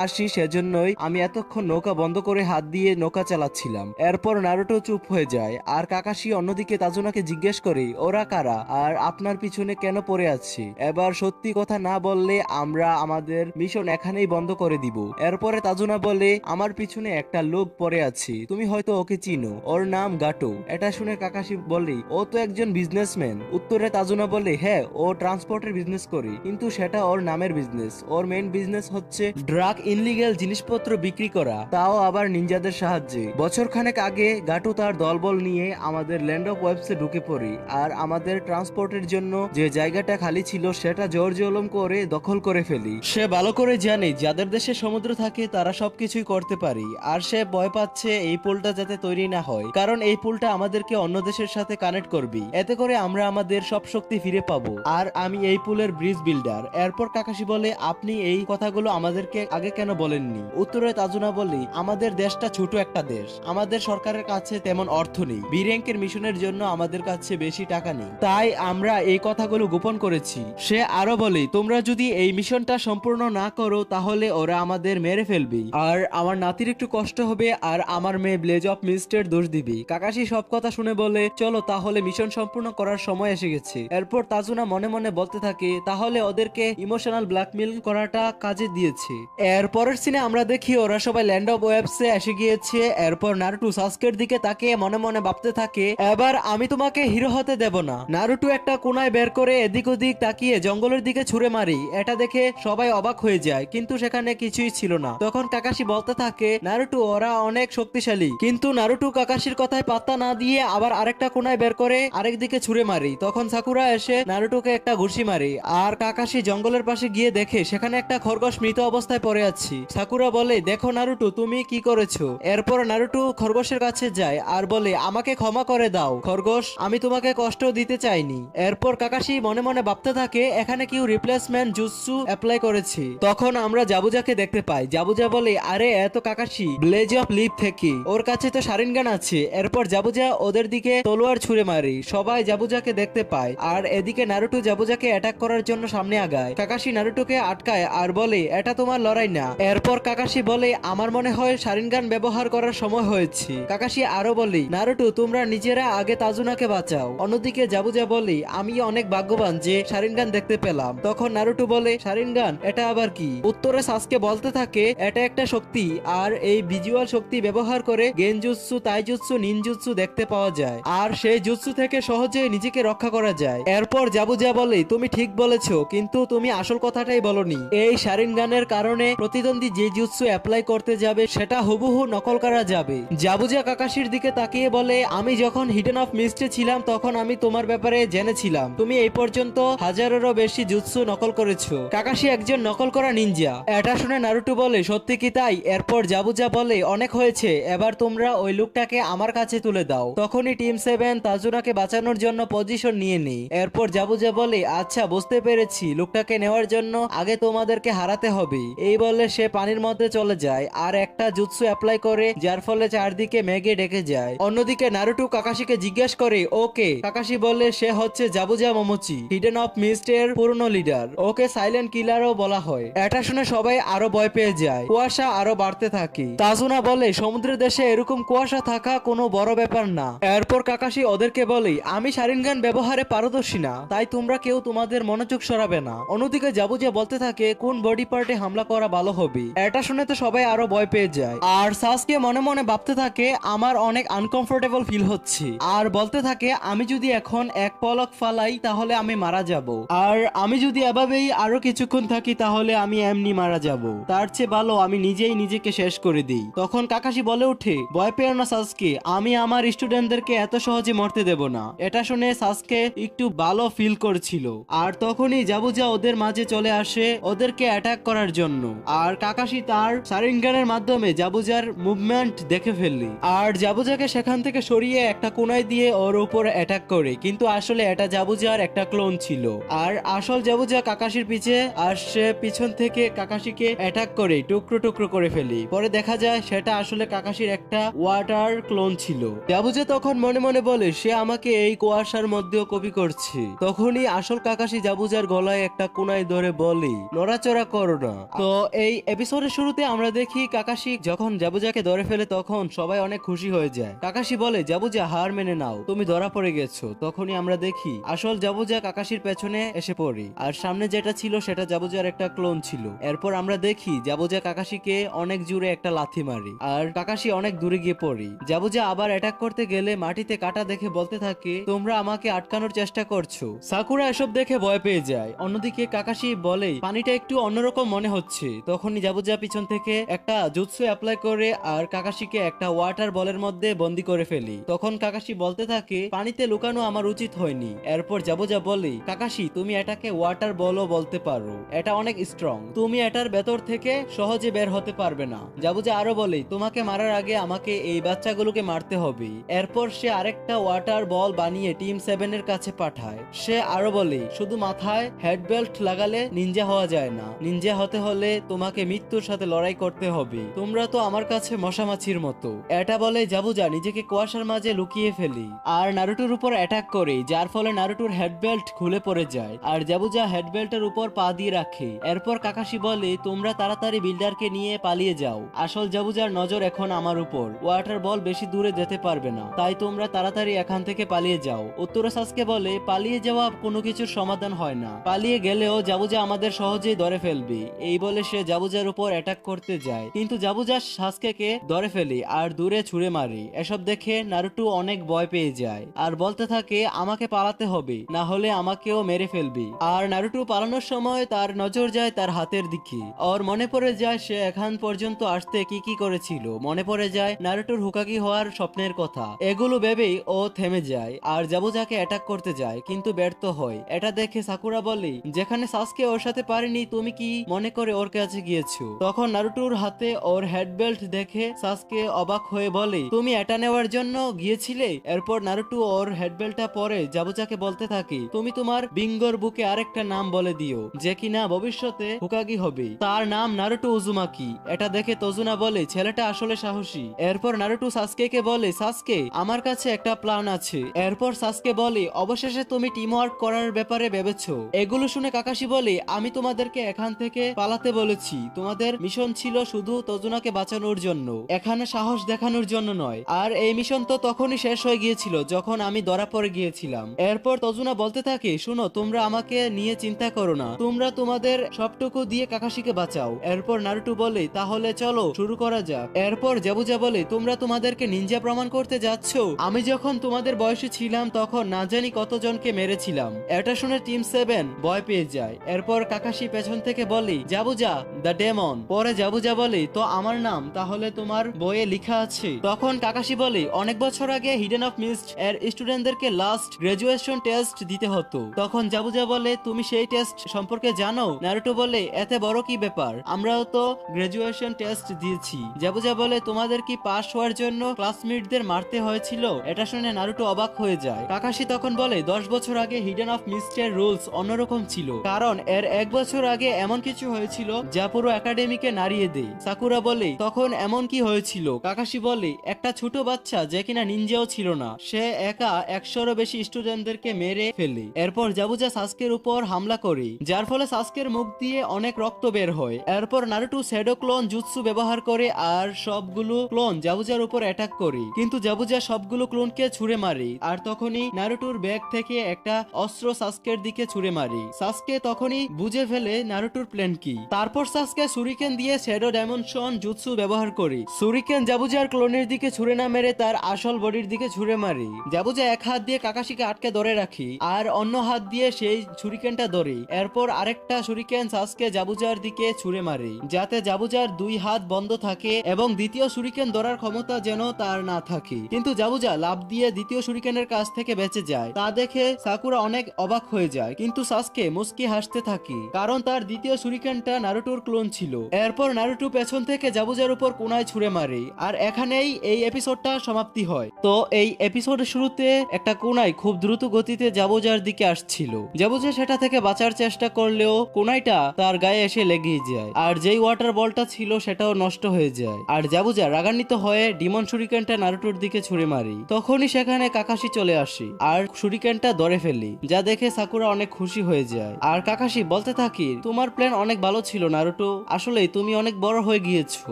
আসি সেজন্যই আমি এতক্ষণ নৌকা বন্ধ করে হাত দিয়ে নৌকা চালাচ্ছিলাম। এরপর নারুটো চুপ হয়ে যায় আর কাকাশি অন্যদিকে তাজুনাকে জিজ্ঞেস করে ওরা কারা আর আপনার পিছনে কেন পড়ে আছে? এবার সত্যি কথা না বললে আমরা আমাদের মিশন এখানেই বন্ধ করে দিব। এরপরে তাজুনা বলে আমার পিছনে একটা লোক পড়ে আছে, তুমি হয়তো ওকে চিনো, ওর নাম গাটো। এটা শুনে কাকাশি বলে ও তো একজন বিজনেসম্যান। উত্তরে তাজুনা বলে হ্যাঁ, ও ট্রান্সপোর্টের বিজনেস করে, কিন্তু সেটা ওর নামের বিজনেস, ওর মেইন বিজনেস হচ্ছে ড্রাগ ইনলিগ্যাল জিনিসপত্র বিক্রি করা, তাও আবার নিনজাদের সাহায্যে। বছর খানেক আগে গাটু তার দলবল নিয়ে আমাদের ল্যান্ড অফ ওয়েবসে ঢুকে পড়ে আর আমাদের ট্রান্সপোর্টের জন্য যে জায়গাটা খালি ছিল সেটা জোর জলম করে দখল করে ফেলি। সে ভালো করে জানে যাদের দেশে সমুদ্র থাকে তারা সবকিছুই করতে পারে আর সে ভয় পাচ্ছে এই পুলটা যাতে তৈরি না হয়, কারণ এই পুলটা আমাদেরকে অন্য দেশের সাথে কানেক্ট করবে, এতে করে আমরা আমাদের সব শক্তি ফিরে পাবো আর আমি এই পুলের ব্রিজ বিল্ডার। এরপর কাকাশি বলে আপনি এই কথাগুলো আমাদেরকে আগে কেন বলেননি? উত্তরে তাজুনা বলে আমাদের দেশটা ছোট একটা দেশ, আমাদের সরকারের কাছে তেমন অর্থ নেই, বি র্যাঙ্কের মিশনের জন্য আমাদের কাছে বেশি টাকা নেই, তাই আমরা এই কথাগুলো গোপন করেছি। সে আরো বলে তোমরা যদি এই মিশনটা সম্পূর্ণ না করো তাহলে ওরা আমাদের মেরে ফেলবে আর আমার নাতির একটু কষ্ট হবে আর আমার মেয়ে ব্লেজ অফ মিস্টের দোষ দিবে। কাকাশি সব কথা শুনে বলে চলো তাহলে মিশন সম্পূর্ণ করার সময় এসে গেছে। এরপর তাজুনা মনে মনে বলতে থাকে তাহলে ওদেরকে ইমোশনাল ব্ল্যাকমেল করাটা কাজে দিয়েছে। এরপরের সিনে আমরা দেখি ওরা সবাই ল্যান্ড অফ ওয়েবসে এসে গিয়েছে। এরপর নারুটো সাসকের দিকে তাকিয়ে মনে মনে ভাবতে থাকে এবার আমি তোমাকে হিরো হতে দেব না। নারুটো একটা কোনায় বের করে এদিক ওদিক তাকিয়ে জঙ্গলের দিকে ছুঁড়ে মারি, এটা দেখে সবাই অবাক হয়ে যায় কিন্তু সেখানে কিছুই ছিল না। তখন কাকাশি বলতে থাকে নারুটো ওরা অনেক শক্তিশালী, কিন্তু নারুটো কাকাশির কথায় পাত্তা না দিয়ে আবার আরেকটা কোনায় বের করে আরেক দিকে ছুঁড়ে মারি। তখন সাকুরা এসে নারুটোকে একটা ঘুষি মারি আর কাকাশি জঙ্গলের পাশে গিয়ে দেখে সেখানে একটা খরগোশ মৃত অবস্থায় পড়ে আছে। সাকুরা বলে দেখো নারুটো তুমি কি করেছো? এরপর নারুটো খরগোশের কাছে যায় আর বলে আমাকে ক্ষমা করে দাও খরগোশ, আমি তোমাকে কষ্ট দিতে চাইনি। এরপর কাকাশি মনে মনে ভাবতে থাকে এখানে কেউ রিপ্লেসমেন্ট জুৎসু অ্যাপ্লাই করেছে। তখন আমরা জাবুজাকে দেখতে পাই, জাবুজা বলে আরে এত কাকাশি কাকাশি ব্লেজ অফ লিভ থেকে, ওর কাছে তো শারিনগান আছে। এরপর জাবুজা ওদের দিকে তলোয়ার ছুঁড়ে মারে, সবাই জাবুজাকে দেখতে পায়। আর এদিকে নারুটো জাবুজাকে অ্যাটাক করার জন্য সামনে আগায়। কাকাশি নারুটোকে আটকায় আর বলে এটা তোমার লড়াই না। এরপর কাকাশি বলে আমার মনে হয় শারিনগান ব্যবহার করার সময় হয়েছে। কাকাশি আরো বলে নারুটো তোমরা নিজেরা আগে তাজুনাকে বাঁচাও। অন্যদিকে জাবুজা বলে আমি অনেক ভাগ্যবান যে শারিনগান দেখতে পেলাম। তখন নারুটো বলে শারিনগান এটা আবার কি? উত্তরে সাসকে বলতে থাকে এটা একটা শক্তি, আর এই ভিজুয়াল শক্তি ব্যবহার করে গেনজুৎসু, তাইজুৎসু, নিনজুৎসু দেখতে পাওয়া যায়, আর সেই জুৎসু থেকে সহজে নিজেকে রক্ষা করা যায়। এরপর জাবুজা বলে তুমি ঠিক বলেছো, কিন্তু তুমি আসল কথাটাই বলনি। এই শারিনগানের কারণে প্রতিদ্বন্দ্বী যে জুৎসু অ্যাপ্লাই করতে যাবে সেটা হুবহু নকল করা যাবে। জাবুজা কাকাশির দিকে তাকিয়ে বলে আমি যখন হিডেন অফ মিস্টে ছিলাম তখন আমি তোমার ব্যাপারে জেনেছিলাম। তুমি এই পর্যন্ত হাজারেরও বেশি জুৎসু নকল করেছো। কাকাশি একজন নকল করা নিনজা। এটা শুনে নারুটো বলে সত্যি কি তাই? এরপর জাবুজা বলে অনেক হয়েছে, এবার তোমরা ওই লোকটাকে আমার কাছে তুলে দাও। তখনই টিম 7 তাজুনাকে বাঁচানোর জন্য পজিশন নিয়ে নেই। এরপর জাবুজা বলে আচ্ছা বুঝতে পেরেছি, লোকটাকে নেওয়ার জন্য আগে তোমাদেরকে হারাতে হবে। এই বলে সে পানির মধ্যে চলে যায় আর একটা জুৎসু অ্যাপ্লাই করে, যার ফলে চারদিকে মেঘে ডেকে যায়। অন্যদিকে নারুটো কাকাশিকে জিজ্ঞেস করে ওকে। কাকাশি বলে সে হচ্ছে জাবুজা মোমোচি, হিডেন অফ মিস্ট এর পুরনো লিডার। ওকে সাইলেন্ট কিলারও বলা হয়। এটা শুনে সবাই আরো ভয় পেয়ে যায়। কুয়াশা আরো বাড়তে থাকে। তাজুনা বলে সমুদ্রের দেশে এরকম কুয়াশা থাকা কোনো বড় ব্যাপার না। এরপর কাকাশি ওদেরকে বলে আমি শারিনগান ব্যবহারে পারদর্শী না, তাই তোমরা কেউ তোমাদের মনোযোগ সরাবে না। অন্যদিকে জাবুজা বলতে থাকে কোন বডি পার্টে হামলা করা ভালো হবে। এটা শুনে তো সবাই আরো ভয় পেয়ে যায়। আর সাসকে মনে মনে ভাবতে থাকে আমার অনেক আনকমফোর্টেবল ফিল হচ্ছে, আর বলতে থাকে আমি যদি এখন এক পলক ফালাই তাহলে আমি মারা যাব, আর আমি যদি এভাবেই আরো কিছুক্ষণ থাকি তাহলে আমি এমনি মারা যাব। তার চেয়ে ভালো আমি নিজেই নিজেকে শেষ করে দিই। তখন কাকাশি বলে ওঠে ভয় পেও না সাসকে, আমি আমার স্টুডেন্টদেরকে এত সহজে মরতে দেব না। এটা শুনে সাসকে একটু ভালো ফিল করছিল। আর তখনই জাবুজা ওদের মাঝে চলে আসে ওদেরকে অ্যাটাক করার জন্য। আর কাকাশি তার শারিনগানের মাধ্যমে জাবুজার মুভমেন্ট দেখে ফেললি, আর জাবুজাকে সেখান থেকে সরিয়ে একটা কোনায় দিয়ে ওর উপর অ্যাটাক করে, কিন্তু আসলে এটা জাবুজার একটা ক্লোন ছিল। আর আসল জাবুজা কাকাশির পিছে, আর সে পিছন থেকে কাকাশিকে অ্যাটাক করে টুকরো টুকরো করে ফেলি। পরে দেখা যায় সেটা আসলে কাকাশির একটা ওয়াটার ক্লোন ছিল। জাবুজা তখন মনে মনে বলে সে আমাকে এই কুয়াশার মধ্যেও কপি করছে। তখনই আসল কাকাশি জাবুজার গলায় একটা কোনায় ধরে বলে নড়াচড়া করো না। তো এই এপিসোডের শুরুতে আমরা দেখি কাকাশি যখন জাবুজাকে ধরে ফেলে তখন সবাই অনেক খুশি হয়ে যায়। কাকাশি বলে জাবুজা হার মেনে নাও, তুমি ধরা পড়ে গেছো। তখনই আমরা দেখি আসল জাবুজা কাকাশির পেছনে এসে পড়ে, আর সামনে যেটা ছিল সেটা জাবুজার একটা ক্লোন ছিল। এরপর আমরা দেখি জাবুজা কাকাশিকে অনেক জোরে একটা লাথি মারে, আর কাকাশি অনেক দূরে গিয়ে পড়ে। জাবুজা আবার অ্যাটাক করতে গেলে মাটিতে কাটা দেখে বলতে থাকে তোমরা আমাকে আটকানোর চেষ্টা করছো। সাকুরা এসব দেখে ভয় পেয়ে যায়। অন্যদিকে কাকাশি বলে পানিটা একটু অন্যরকম মনে হচ্ছে। তখনই জাবুজা পিছন থেকে একটা জুৎসু অ্যাপ্লাই করে আর কাকাশিকে একটা ওয়াটার বলের মধ্যে বন্দি করে ফেলি। তখন কাকাশি বলতে থাকে পানিতে লুকানো আমার উচিত হয়নি। এরপর জাবুজা বলে কাকাশি তুমি এটাকে ওয়াটার বলও বলতে পারো, এটা অনেক স্ট্রং, তুমি এটার ভেতর থেকে সহজে বের হতে পারবে না। জাবুজা আরো বলে তোমাকে মারার আগে আমাকে এই বাচ্চাগুলোকে মারতে হবে। এরপর সে আরেকটা ওয়াটার বল বানিয়ে টিম 7 এর কাছে পাঠায়। সে আরো বলে শুধু মাথায় হেড বেল্ট লাগালে নিনজা হওয়া যায় না, নিনজা হতে হলে তোমাকে মৃত্যুর সাথে লড়াই করতে হবে। তোমরা তো আমার কাছে মশামাছির মতো। এটা বলে জাবুজা নিজেকে কুয়াশার মাঝে লুকিয়ে ফেলি আর নারুটোর উপর অ্যাটাক করে, যার ফলে নারুটোর হেড বেল্ট খুলে পড়ে যায় আর জাবুজা হেড বেল্টের উপর পা দিয়ে রাখে। এরপর কাকাশি বলে তোমরা তাড়াতাড়ি বিল্ডারকে নিয়ে পালিয়ে যাও, আসল জাবুজার নজর এখন আমার উপর, ওয়াটার বল বেশি দূরে যেতে পারবে না, তাই তোমরা তাড়াতাড়ি এখান থেকে পালিয়ে যাও। উত্তরা সাসকে বলে পালিয়ে যাওয়া কোনো কিছুর সমাধান হয় না, পালিয়ে গেলেও জাবুজা আমাদের সহজেই ধরে ফেলবে। এই বলে সে জাবুজার উপর অ্যাটাক করতে যায়, কিন্তু জাবুজা সাসকেকে ধরে ফেলে আর দূরে ছুঁড়ে মারে। এসব দেখে নারুটো অনেক ভয় পেয়ে যায় আর বলতে থাকে আমাকে পালাতে হবে, না হলে আমাকেও মেরে ফেলবে। আর নারুটো পালানোর সময় তার নজর যায় তার হাতের দিকে। ওর মনে পড়ে যায় সে এখান পর্যন্ত আসতে কি কি করেছিল। মনে পড়ে যায় নারুটোর হুকাগি হওয়ার স্বপ্নের কথা। এগুলো ভেবেই ও থেমে যায় আর জাবুজাকে অ্যাটাক করতে যায়, কিন্তু ব্যর্থ হয়। এটা দেখে সাকুরা বলে যেখানে সাসকে ওর সাথে পারেনি তুমি কি মনে করে ওর কাছে গিয়েছো। তখন নারুটোর হাতে ওর হেড বেল্ট দেখে সাসকে অবাক হয়ে বলে তুমি এটা নেওয়ার জন্য গিয়েছিলে। এরপর নারুটো ওর হেড বেল্টটা পরে জাবুজাকে বলতে থাকে তুমি তোমার বিঙ্গোর বুকে আরেকটা নাম বলে দিও যে কিনা ভবিষ্যতে হুকাগি হবে, তার নাম নারুটো উজুমাকি। এটা দেখে তাজুনা বলে ছেলেটা আসলে সাহসী। এরপর নারুটো সাসকেকে বলে সাসকে আমার কাছে একটা প্ল্যান আছে। এরপর সাসকে বলে অবশেষে তুমি টিম ওয়ার্ক করার ব্যাপারে ভেবেছো। এগুলো শুনে কাকাশি বলে আমি তোমাদেরকে এখান থেকে পালাতে বলেছি, তোমাদের মিশন ছিল শুধু তজুনাকে বাঁচানোর জন্য, এখানে সাহস দেখানোর জন্য নয়। আর এই মিশন তো তখনই শেষ হয়ে গিয়েছিল যখন আমি ধরা পড়ে গিয়েছিলাম। এরপর তজুনা বলতে থাকে শুনো তোমরা আমাকে নিয়ে চিন্তা করো না, তোমরা তোমাদের সবটুকু দিয়ে কাকাশিকে বাঁচাও। এরপর নারুটো বলে তাহলে চলো শুরু করা যাক। এরপর জাবুজা বলে তোমরা তোমাদেরকে নিনজা প্রমাণ করতে যাচ্ছ? আমি যখন তোমাদের বয়সে ছিলাম তখন না জানি কতজনকে মেরেছিলাম। এটা শুনে টিম 7 ভয় পেয়ে যায়। এরপর কাকাশি পেছন থেকে বলে জাবুজা দ্য ডেমন। পরে জাবুজা বলে তো আমার নাম তাহলে তোমার বইয়ে লেখা আছে। তখন কাকাশি বলে অনেক বছর আগে হিডেন অফ মিস্ট এর স্টুডেন্টদেরকে লাস্ট গ্রাজুয়েশন টেস্ট দিতে হতো। তখন জাবুজা বলে তুমি সেই টেস্ট সম্পর্কে জানো? নারুটো বলে এতে বড় কি ব্যাপার, আমরাও তো গ্রাজুয়েশন টেস্ট দিয়েছি। জাবুজা বলে তোমাদের কি পাস হওয়ার জন্য ক্লাসমেটদের মারতে হয়েছিল? এটা শুনে নারুটো অবাক হয়ে যায়। কাকাশি তখন বলে 10 বছর আগে হিডেন অফ মিস্টের রুলস অন্যরকম ছিল, কারণ এর 1 বছর আগে এমন কিছু হয়েছিল যা পুরো একাডেমিকে নাড়িয়ে দেয়। সাকুরা বলে তখন এমন কি হয়েছিল? কাকাশি বলে একটা ছোট বাচ্চা যে কিনা নিনজাও ছিল না, সে একা 100-এরও বেশি স্টুডেন্টদেরকে মেরে ফেলে। এরপর জাবুজা সাসকের উপর হামলা করে, যার ফলে সাসকের মুখ দিয়ে অনেক রক্ত বের হয়। এরপর নারুটো শ্যাডো ক্লোন জুৎসু ব্যবহার করে আর সবগুলো ক্লোন জাবুজার উপর অ্যাটাক করে, কিন্তু জাবুজা সবগুলো ক্লোনকে ছুঁড়ে মারে। আর তখনই নারুটোর ব্যাগ থেকে একটা অস্ত্র সাসকের দিকে ছুঁড়ে মারে। সাসকে তখনই বুঝে ফেলে নারুটোর প্ল্যান কি। তারপর সাসকে সুরিকেন দিয়ে শ্যাডো ডাইমেনশন জুৎসু ব্যবহার করে সুরিকেন জাবুজার ক্লোনের দিকে ছুঁড়ে না মেরে তার আসল বডির দিকে ছুঁড়ে মারে। জাবুজা এক হাত দিয়ে কাকাশিকে আটকে ধরে রাখে আর অন্য হাত দিয়ে সেই সুরিকেনটা ধরে। এরপর আরেকটা সুরিকেন সাসকে জাবুজার দিকে ছুঁড়ে মারে যাতে জাবুজার 2 হাত বন্ধ থাকে এবং দ্বিতীয় সুরিকেন ধরার ক্ষমতা যেন তার না থাকে। কিন্তু জাবুজা লাফ দিয়ে দ্বিতীয় সুরিকেনের কাছ থেকে বেঁচে যায়। তা দেখে সাকুরা অনেক অবাক হয়ে যায়, কিন্তু সাসকে মুস্কি হাসতে থাকে কারণ তার দ্বিতীয় সুরিকেনটা নারুটোর ক্লোন ছিল। এরপর নারুটো পেছন থেকে জাবুজার উপর কোনায় ছুঁড়ে মারে আর এখানেই এই এপিসোডটা সমাপ্তি হয়। তো এই এপিসোডের শুরুতে একটা কোনাই খুব দ্রুত গতিতে জাবুজার দিকে আসছিল। জাবুজা সেটা থেকে বাঁচার চেষ্টা করলেও কোনাইটা তার গায়ে এসে লেগে যায় আর যেই ওয়াটার বলটা ছিল সেটাও নষ্ট হয়ে যায়। আর জাবুজা রাগান্বিত হয়ে ডিমন শুরিকেনটা নারুটোর দিকে ছুঁড়ে মারে। তখনই সেখানে কাকাশি চলে আসে আর শুরিকেনটা ধরে ফেলে, যা দেখে সাকুরা অনেক খুশি হয়ে যায়। আর কাকাশি বলতে থাকে তোমার প্ল্যান অনেক ভালো ছিল নারুটো, আসলে তুমি অনেক বড় হয়ে গিয়েছো।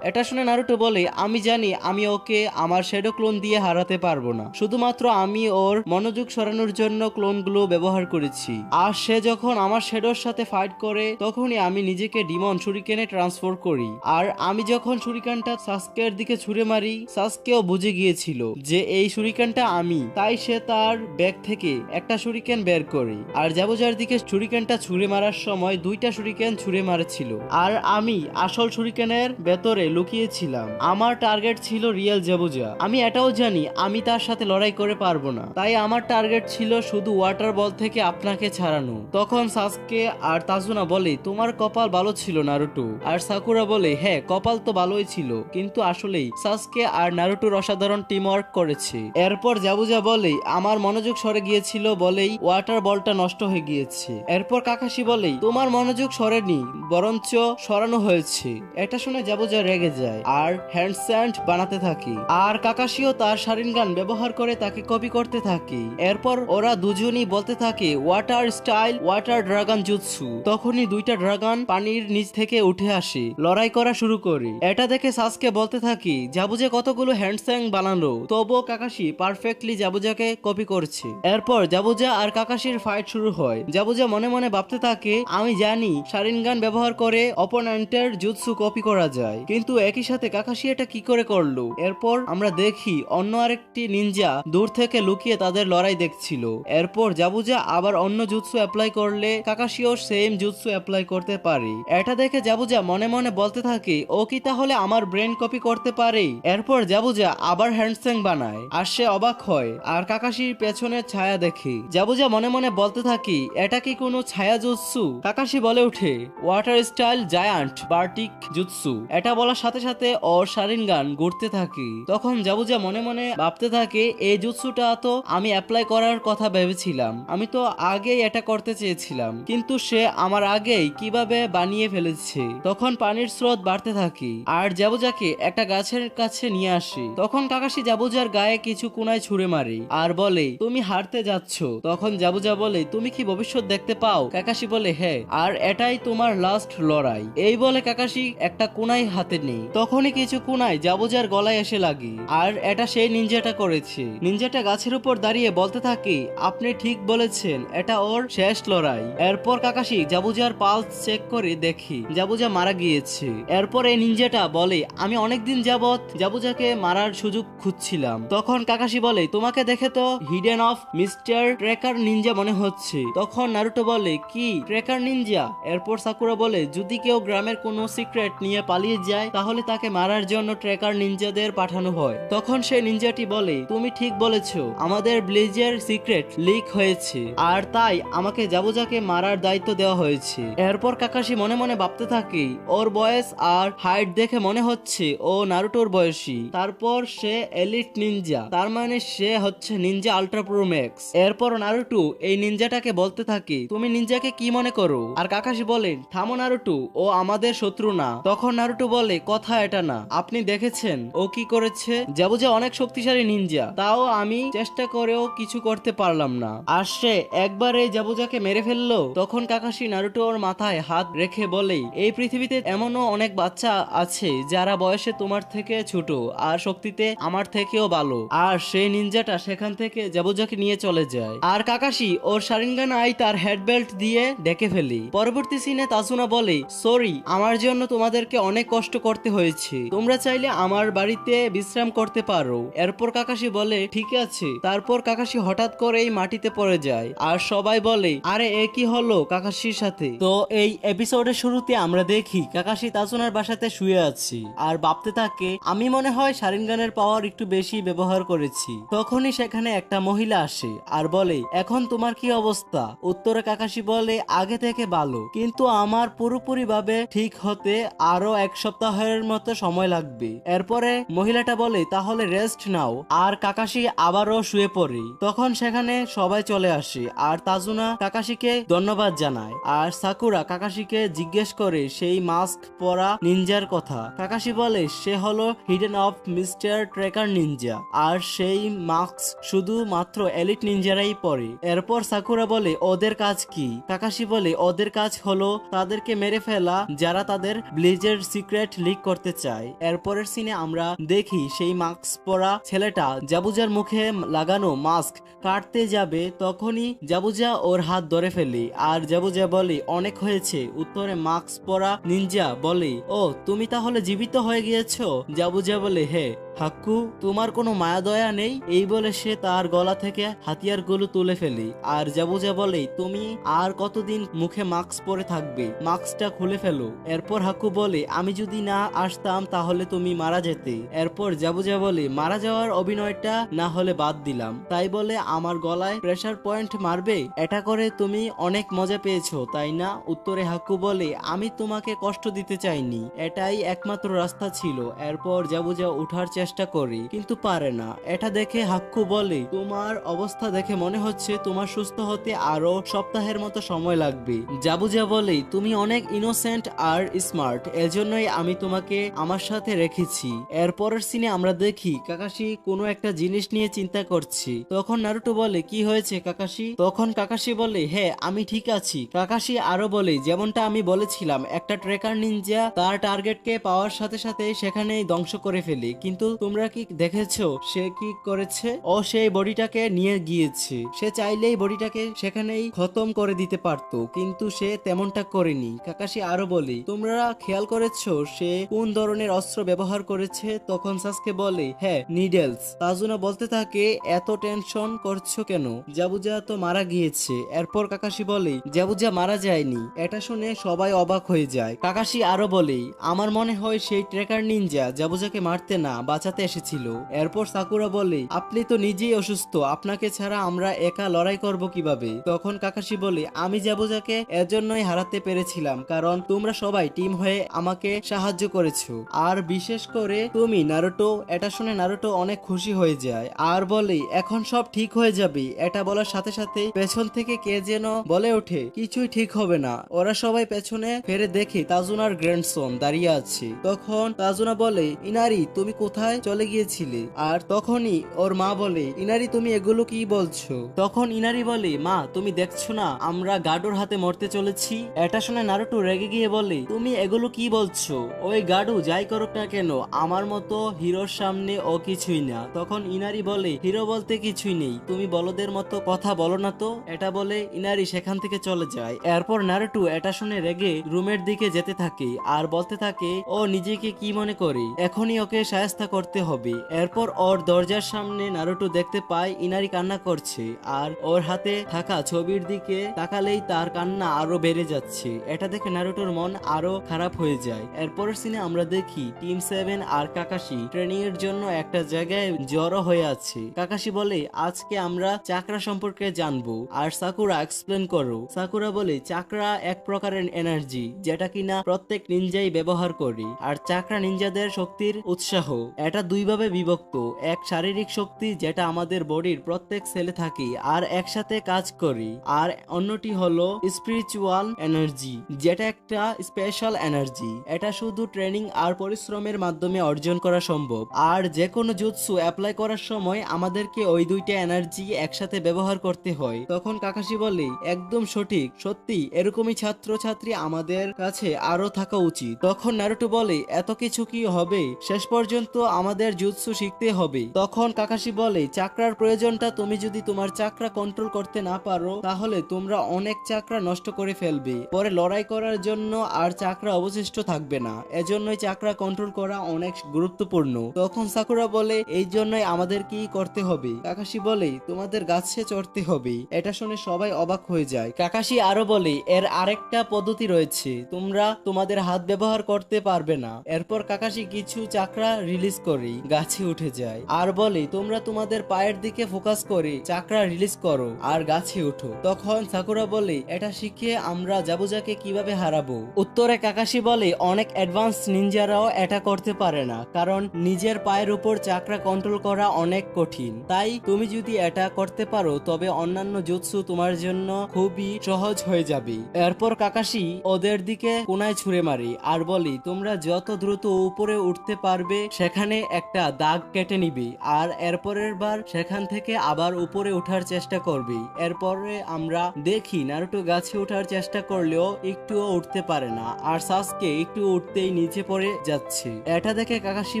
এটা শুনে নারুটো বলে আমি জানি আমি ওকে আমার শ্যাডো ক্লোন দিয়ে হারাতে পারবো না, শুধুমাত্র আমি ওর মনোযোগ সরানোর জন্য ক্লোনগুলো ব্যবহার করেছি। আর সে যখন আমার শ্যাডোর সাথে ফাইট করে তখনই আমি নিজেকে ডিমন শুরিকেনে ট্রান্সফার করি। আর আমি যখন শুরিকেনটা সাসকের দিকে ছুঁড়ে মারি সাসকেও বুঝে গিয়েছিল যে এই শুরিকেনটা আমি, তাই সে তার ব্যাগ থেকে একটা শুরিকেন বের করে আর জাবুজার দিকে শুরিকেনটা ছুঁড়ে মারার সময় 2টা শুরিকেন ছুঁড়ে মারেছিল আর আমি আসল শুরিকেনের ভেতরে লুকিয়েছিলাম। আমার টার্গেট ছিল রিয়েল জাবুজা। আমি এটাও জানি আমি তার সাথে লড়াই করে পারবো না, তাই আমার টার্গেট ছিল শুধু ওয়াটার বল থেকে আপনাকে ছাড়ানো। তখন সাসকে আর তাজুনা বলে তোমার কপাল ভালো ছিল নারুটো। আর সাকুরা বলে হ্যাঁ কপাল তো ভালোই ছিল, কিন্তু আসলেই সাসকে আর নারুটোর অসাধারণ টিম ওয়ার্ক করেছে। এরপর জাবুজা বলে আমার মনোযোগ সরে গিয়েছিল বলেই ওয়াটার বলটা নষ্ট হয়ে গিয়েছে। এরপর কাকাশি বলে তোমার মনোযোগ সরেনি বরঞ্চ সরানো হয়েছে। এটা শুনে জাবুজা রেগে যায় আর হ্যান্ড স্যান্ড বানাতে থাকে আর কাকাশিও তার শারিনগান ব্যবহার করে তাকে কপি করতে থাকে। এরপর ওরা দুজনই বলতে থাকে water style water dragon jutsu. তখনই 2টা ড্রাগন পানির নিচ থেকে উঠে আসে, লড়াই করা শুরু করে। এটা দেখে সাসকে বলতে থাকে জাবুজা কতগুলো হ্যান্ডস্যাং বানালো, তবুও কাকাশি পারফেক্টলি জাবুজাকে কপি করছে। এরপর জাবুজা আর কাকাশির ফাইট শুরু হয়। জাবুজা মনে মনে ভাবতে থাকে আমি জানি শারিনগান ব্যবহার করে অপোনেন্টের জুৎসু কপি করা যায়, কিন্তু একই সাথে কাকাশি এটা কি করে করলো। এরপর আমরা দেখি অন্য আরেকটি নিনজা দূর থেকে লুকিয়ে তাদের লড়াই দেখছিল। এরপর জাবুজা আবার অন্য জুৎসু অ্যাপ্লাই করলে কাকাশিও সেম জুৎসু অ্যাপ্লাই করতে পারে। এটা দেখে জাবুজা মনে মনে বলতে থাকে ও কি তাহলে আমার ব্রেন কপি করতে পারে। এরপর জাবুজা আবার হ্যান্ডস্যাং বানায় আর সে অবাক হয় আর কাকাশির পেছনে ছায়া দেখে। জাবুজা মনে মনে বলতে থাকি এটা কি কোনো ছায়া জুৎসু। কাকাশি বলে উঠে ওয়াটার স্টাইল জায়ান্ট বার্টিক জুৎসু। এটা বলার সাথে সাথে ওর শারিনগান ঘুরতে থাকে। তখন জাবুজা মনে মনে ভাবতে থাকে এই জুৎসুটা তো আমি অ্যাপ্লাই করার কথা ভেবেছিলাম, আমি তো আগেই এটা করতে চেয়েছিলাম, কিন্তু সে আমার আগেই কিভাবে বানিয়ে ফেলেছে। তখন পানির স্রোত বাড়তে থাকে থাকে আর জাবুজাকে একটা গাছের কাছে নিয়ে আসে। তখন কাকাশি জাবুজার গায়ে কিছু কুনায় ছুঁড়ে মারে আর বলে তুমি হারতে যাচ্ছ। তখন জাবুজা বলে তুমি কি ভবিষ্যৎ দেখতে পাও? কাকাশি বলে হ্যাঁ, আর এটাই তোমার লাস্ট লড়াই। এই বলে কাকাশি একটা কুনাই হাতে নেই। তখনই কিছু কুনাই জাবুজার গলায় এসে লাগে আর এটা সেই নিনজাটা করেছে। নিনজাটা গাছের উপর দাঁড়িয়ে বলতে থাকে আপনি ঠিক বলেছেন, এটা ওর শেষ লড়াই। এরপর কাকাশি জাবুজার পালস চেক করে দেখি জাবুজা মারা গিয়েছে। এরপর এই নিনজাটা বলে আমি অনেকদিন যাবত জাবুজাকে মারার সুযোগ খুঁজছিলাম। তখন কাকাশি বলে তোমাকে দেখে তো hidden of mister tracker Ninja মনে হচ্ছে। তখন নারুটো বলে কি ট্রেকার নিনজা? এরপর সাকুরা বলে যদি কেউ গ্রামের কোনো সিক্রেট নিয়ে পালিয়ে যায় তাহলে তাকে মারার জন্য ট্রেকার নিনজাদের পাঠানো হয়। তখন সেই নিনজাটি বলে তুমি ঠিক বলেছো, আমাদের ব্লেজের সিক্রেট লিক হয়েছে আর তাই আমাকে জাবুজাকে মারার দায়িত্ব দেওয়া হয়েছে। এরপর কাকাশি মনে মনে ভাবতে থাকে ওর বয়স আর হাইট দেখে মনে হচ্ছে ও নারুটোর বয়সী। তারপর সে এলিট নিনজা, তার মানে সে হচ্ছে নিনজা আল্ট্রা প্রো ম্যাক্স। এরপর নারুটো এই নিনজাটাকে বলতে থাকে তুমি নিনজাকে কি মনে করো? আর কাকাশি বলেন থামো নারুটো, ও আমাদের শত্রু না। তখন নারুটো বলে কথা এটা না, আপনি দেখেছেন ও কি করেছে? জাবুজা অনেক শক্তিশালী নিনজা, তাও আমি চেষ্টা করেও কিছু করতে পারলাম না, আর সে একবার এই জাবুজাকে মেরে ফেললো। তখন কাকাশি নারুটো ওর মাথায় হাত রেখে বলে এই পৃথিবীতে এমনও অনেক বাচ্চা আছে যারা বয়সে তোমার থেকে ছোট আর শক্তিতে আমার থেকেও ভালো। আর সেই নিনজাটা সেখান থেকে জাবুজাকে নিয়ে চলে যায় আর কাকাশি ওর শারিঙ্গান আই তার হেডবেল্ট দিয়ে ডেকে ফেলে। পরবর্তী সিনে তাসুনা বলে সরি, আমার জন্য তোমাদেরকে অনেক কষ্ট করতে হয়েছে, তোমরা চাইলে আমার বাড়িতে বিশ্রাম করতে পারো। এরপর কাকাশি বলে ঠিক আছে। তারপর কাকাশি হঠাৎ করেই মাটিতে পড়ে যায় আর সবাই বলে আরে এ কি হলো কাকাশির সাথে? তো এই এপিসোডের শুরুতে আমরা দেখি কাকাশি তাসুনার বাসাতে শুয়ে আছে আর ভাবতে থাকে আমি মনে হয় শারিঙ্গানের পাওয়ার একটু বেশি ব্যবহার করেছি। তখনই সেখানে একটা মহিলা আসে আর বলে এখন তোমার কি অবস্থা? উত্তরে কাকাশি বলে আগে থেকে ভালো, কিন্তু আমার পুরোপুরি ভাবে ঠিক হতে আরো 1 সপ্তাহের মতো সময় লাগবে। এরপরে মহিলাটা বলে তাহলে রেস্ট নাও, আর কাকাশি আবারও শুয়ে পড়ে। তখন সেখানে সবাই চলে আসে আর তাজুনা কাকাশিকে ধন্যবাদ জানায় আর সাকুরা কাকাশিকে জিজ্ঞেস করে সেই মাস্ক পরা নিনজার কথা। কাকাশি বলে সে হলো hidden of mister tracker ninja আর সেই মাস্ক শুধু মাত্র এলিট নিনজারাই পরে। এরপর সাকুরা বলে ওদের কাজ কি? কাকাশি বলে ওদের কাজ হলো তাদেরকে মেরে ফেলা যারা তাদের ব্লেজের সিক্রেট লিক করতে চায়। এরপরের সিনে আমরা দেখি সেই মাস্ক পরা ছেলেটা জাবুজার মুখে লাগানো মাস্ক কাটতে যাবে, তখনই জাবুজা ওর হাত ধরে ফেলে আর জাবুজা বলে অনেক হয়েছে। উত্তরে মাস্ক পরা নিনজা বলে ও তুমি তাহলে জীবিত হয়ে গিয়েছো? জাবুজা বলে হ্যাঁ হাক্কু, তোমার কোনো মায়া দয়া নেই? এই বলে সে তার গলা থেকে হাতিয়ার গুলো তুলে ফেলে আর জাবুজা বলে তুমি আর কতদিন মুখে মাস্ক পরে থাকবে, মাস্কটা খুলে ফেলো। এরপর হাক্কু বলে আমি যদি না আসতাম তাহলে তুমি মারা যেতে। এরপর জাবুজা বলে মারা যাওয়ার অভিনয়টা না হলে বাদ দিলাম, তাই বলে আমার গলায় প্রেসার পয়েন্ট মারবে? এটা করে তুমি অনেক মজা পেয়েছো তাই না? উত্তরে হাক্কু বলে আমি তোমাকে কষ্ট দিতে চাইনি, এটাই একমাত্র রাস্তা ছিল। এরপর জাবুজা উঠার চেষ্টা করি কিন্তু পারে না। এটা দেখে হাক্কু বলে তোমার অবস্থা দেখে মনে হচ্ছে তোমার সুস্থ হতে আরো সপ্তাহের মতো সময় লাগবে। জাবুজা বলে তুমি অনেক ইনোসেন্ট আর স্মার্ট, এজন্যই আমি তোমাকে আমার সাথে রেখেছি। এরপরের সিনে আমরা দেখি কাকাশি কোনো একটা জিনিস নিয়ে চিন্তা করছি। তখন নারুটো বলে কি হয়েছে কাকাশি? তখন কাকাশি বলে হ্যাঁ আমি ঠিক আছি। কাকাশি আরো বলে যেমনটা আমি বলেছিলাম একটা ট্রেকার নিনজা তার টার্গেটকে পাওয়ার সাথে সাথে সেখানেই ধ্বংস করে ফেলে, কিন্তু তোমরা কি দেখেছো সে কি করেছে? ও সেই বডিটাকে নিয়ে গিয়েছে, সে চাইলেই বডিটাকে সেখানেই খতম করে দিতে পারতো, কিন্তু সে তেমনটা করেনি। কাকাশি আরো বলে তোমরা খেয়াল করেছো সে কোন ধরনের অস্ত্র ব্যবহার করেছে? তখন সাসকে বলে হ্যাঁ নিডেলস। তাজুনা বলতে থাকে এত টেনশন করছো কেন, জাবুজা তো মারা গিয়েছে। এরপর কাকাশি বলে জাবুজা মারা যায়নি। এটা শুনে সবাই অবাক হয়ে যায়। কাকাশি আরো বলে আমার মনে হয় সেই ট্রেকার নিনজা জাবুজাকে মারতে না বাঁচাতে বাঁচাতে এসেছিল। এরপর সাকুরা বলে, আপনি তো নিজেই অসুস্থ, আপনাকে ছাড়া আমরা একা লড়াই করব কিভাবে? তখন কাকাশি বলে, আমি জাবুজাকে এজন্যই হারাতে পেরেছিলাম কারণ তোমরা সবাই টিম হয়ে আমাকে সাহায্য করেছো, আর বিশেষ করে তুমি নারুটো। এটা শুনে নারুটো অনেক খুশি হয়ে যায় আর বলে, এখন সব ঠিক হয়ে যাবে। এটা বলার সাথে সাথে পেছন থেকে কে যেন বলে ওঠে, কিছুই ঠিক হবে না। ওরা সবাই পেছনে ফিরে দেখে তাজুনার গ্র্যান্ডসন দাঁড়িয়ে আছে। তখন তাজুনা বলে, ইনারি তুমি কোথায় চলে গিয়েছিলে? আর তখনই ওর মা বলে, ইনারি তুমি এগুলো কি বলছো? তখন ইনারি বলে, মা তুমি দেখছো না আমরা গাডোর হাতে মরতে চলেছি? এটা শুনে নারুটো রেগে গিয়ে বলে, তুমি এগুলো কি বলছো? ওই গাডু যাই করুক না কেন আমার মতো হিরোর সামনে ও কিছুই না। তখন ইনারি বলে, হিরো বলতে কিছুই নেই, তুমি বলদের মতো কথা বলো না তো। এটা বলে ইনারি সেখান থেকে চলে যায়। এরপর নারুটো এটা শুনে রেগে রুমের দিকে যেতে থাকে আর বলতে থাকে ও নিজেকে কি মনে করে, এখনই ওকে শায়েস্তা করতে হবে। এরপর ওর দরজার সামনে নারুটো দেখতে পায় ইনারি কান্না করছে আর ওর হাতে থাকা ছবির দিকে তাকালেই তার কান্না আরো বেড়ে যাচ্ছে। এটা দেখে নারুটোর মন আরো খারাপ হয়ে যায়। এরপরের সিনে আমরা দেখি টিম 7 আর কাকাশি ট্রেনিং এর জন্য একটা জায়গায় জড়ো হয়ে আছে। কাকাশি বলে, আজকে আমরা চাকরা সম্পর্কে জানবো। আর সাকুরা এক্সপ্লেন করো। সাকুরা বলে, চাকরা এক প্রকারের এনার্জি যেটা কিনা প্রত্যেক নিনজাই ব্যবহার করে। আর চাকরা নিনজাদের শক্তির উৎসাহ। এটা দুইভাবে বিভক্ত, এক শারীরিক শক্তি যেটা আমাদের বডির প্রত্যেক সেলে থাকে আর একসাথে কাজ করে, আর অন্যটি হলো স্পিরিচুয়াল এনার্জি যেটা একটা স্পেশাল এনার্জি। এটা শুধু ট্রেনিং আর পরিশ্রমের মাধ্যমে অর্জন করা সম্ভব। আর যে কোনো জুৎসু অ্যাপ্লাই করার সময় আমাদেরকে ওই দুইটা এনার্জি একসাথে ব্যবহার করতে হয়। তখন কাকাশি বলে, একদম সঠিক, সত্যি এরকমই ছাত্র ছাত্রী আমাদের কাছে আরো থাকা উচিত। তখন নারুটো বলে, এত কিছু কি হবে, শেষ পর্যন্ত আমাদের জুৎসু শিখতে হবে। তখন কাকাশি বলে, চাকরার প্রয়োজনটা, তুমি যদি তোমার চাকরা কন্ট্রোল করতে না পারো তাহলে তোমরা অনেক চাকরা নষ্ট করে ফেলবে, পরে লড়াই করার জন্য আর চাকরা অবশিষ্ট থাকবে না। এজন্যই চাকরা কন্ট্রোল করা অনেক গুরুত্বপূর্ণ। তখন সাকুরা বলে, এই জন্যই আমাদের কি করতে হবে? কাকাশি বলে, তোমাদের গাছে চড়তে হবে। এটা শুনে সবাই অবাক হয়ে যায়। কাকাশি আরো বলে, এর আরেকটা পদ্ধতি রয়েছে, তোমরা তোমাদের হাত ব্যবহার করতে পারবে না। এরপর কাকাশি কিছু চাকরা রিলিজ করে গাছে উঠে যায় আর বলে, তোমরা তোমাদের পায়ের দিকে ফোকাস করে চাকরা রিলিজ করো আর গাছে উঠো। তখন সাকুরা বলে, এটা শিখে আমরা জাবুজাকে কিভাবে হারাবো? উত্তরে কাকাশি বলে, অনেক অ্যাডভান্স নিনজারাও এটা করতে পারে না, কারণ নিজের পায়ের উপর চাকরা কন্ট্রোল করা অনেক কঠিন। তাই তুমি যদি এটা করতে পারো তবে অন্যান্য জুৎসু তোমার জন্য খুবই সহজ হয়ে যাবে। এরপর কাকাশি ওদের দিকে কোনায় ছুঁড়ে মারে আর বলে, তোমরা যত দ্রুত উপরে উঠতে পারবে সেখানে একটা দাগ কেটে নিবে আর এরপরের বার সেখান থেকে আবার উপরে ওঠার চেষ্টা করবে। এরপরে আমরা দেখি নারুটো গাছে ওঠার চেষ্টা করলেও একটুও উঠতে পারে না আর সাসকে একটু উঠতেই নিচে পড়ে যাচ্ছে। এটা দেখে কাকাশি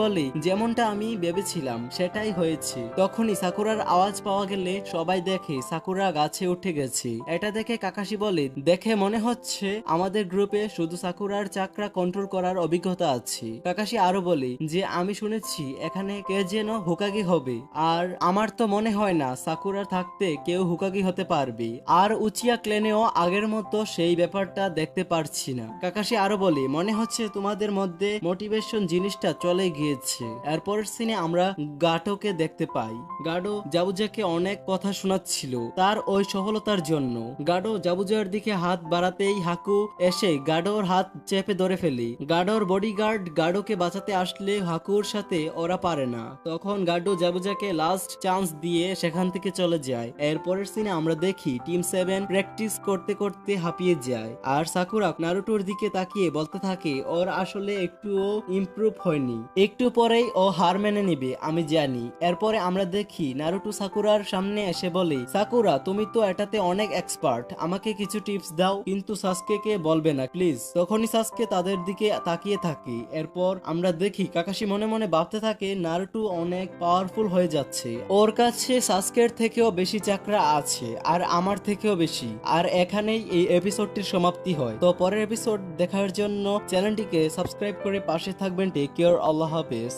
বলে, যেমনটা আমি ভেবেছিলাম সেটাই হয়েছে। তখনই সাকুরার আওয়াজ পাওয়া গেলে সবাই দেখে সাকুরা গাছে উঠে গেছে। এটা দেখে কাকাশি বলে, দেখে মনে হচ্ছে আমাদের গ্রুপে শুধু সাকুরার চাকরা কন্ট্রোল করার অভিজ্ঞতা আছে। কাকাশি আরো বলে যে, আমি শুনেছি এখানে কে যেন হুকাগি হবে, আর আমার তো মনে হয় না সাকুরা থাকতে কেউ হুকাগি হতে পারবে। আর উচিয়া ক্লেনেও আগের মতো সেই ব্যাপারটা দেখতে পারছি না। কাকাশি আরো বলে, মনে হচ্ছে তোমাদের মধ্যে মোটিভেশন জিনিসটা চলে গিয়েছে। এরপরের সিনে আমরা গাটোকে দেখতে পাই। গাডো জাবুজাকে অনেক কথা শোনাচ্ছিল তার ওই সফলতার জন্য। গাডো জাবুজার দিকে হাত বাড়াতেই হাকু এসে গাডোর হাত চেপে ধরে ফেলে। গাডোর বডিগার্ড গাডোকে বাঁচাতে আসলে হাকুর সাথে ওরা পারে না। তখন গাডো জাবুজাকে লাস্ট চান্স দিয়ে সেখান থেকে চলে যায়। এরপরের সিনে আমরা দেখি টিম 7 প্র্যাকটিস করতে করতে হাঁপিয়ে যায় আর সাকুরা নারুটোর দিকে তাকিয়ে বলতে থাকে, ওর আসলে একটুও ইমপ্রুভ হয়নি, একটু পরেই ও হার মেনে নিবে আমি জানি। এরপরে আমরা দেখি নারুটো সাকুরার সামনে এসে বলে, সাকুরা তুমি তো এটাতে অনেক এক্সপার্ট, আমাকে কিছু টিপস দাও, কিন্তু সাসকেকে বলবে না প্লিজ। তখনই সাসকে তাদের দিকে তাকিয়ে থাকে। এরপর আমরা দেখি কাকাশি মনে মনে ভাবতে থাকে নারুটো অনেক পাওয়ারফুল হয়ে যাচ্ছে, ওর কাছে সাসকের থেকেও বেশি চাকরা আছে আর আমার থেকেও বেশি। আর এখানেই এই এপিসোডটির সমাপ্তি হয়। তো পরের এপিসোড দেখার জন্য চ্যানেলটিকে সাবস্ক্রাইব করে পাশে থাকবেন। টেক কেয়ার, আল্লাহ হাফেজ।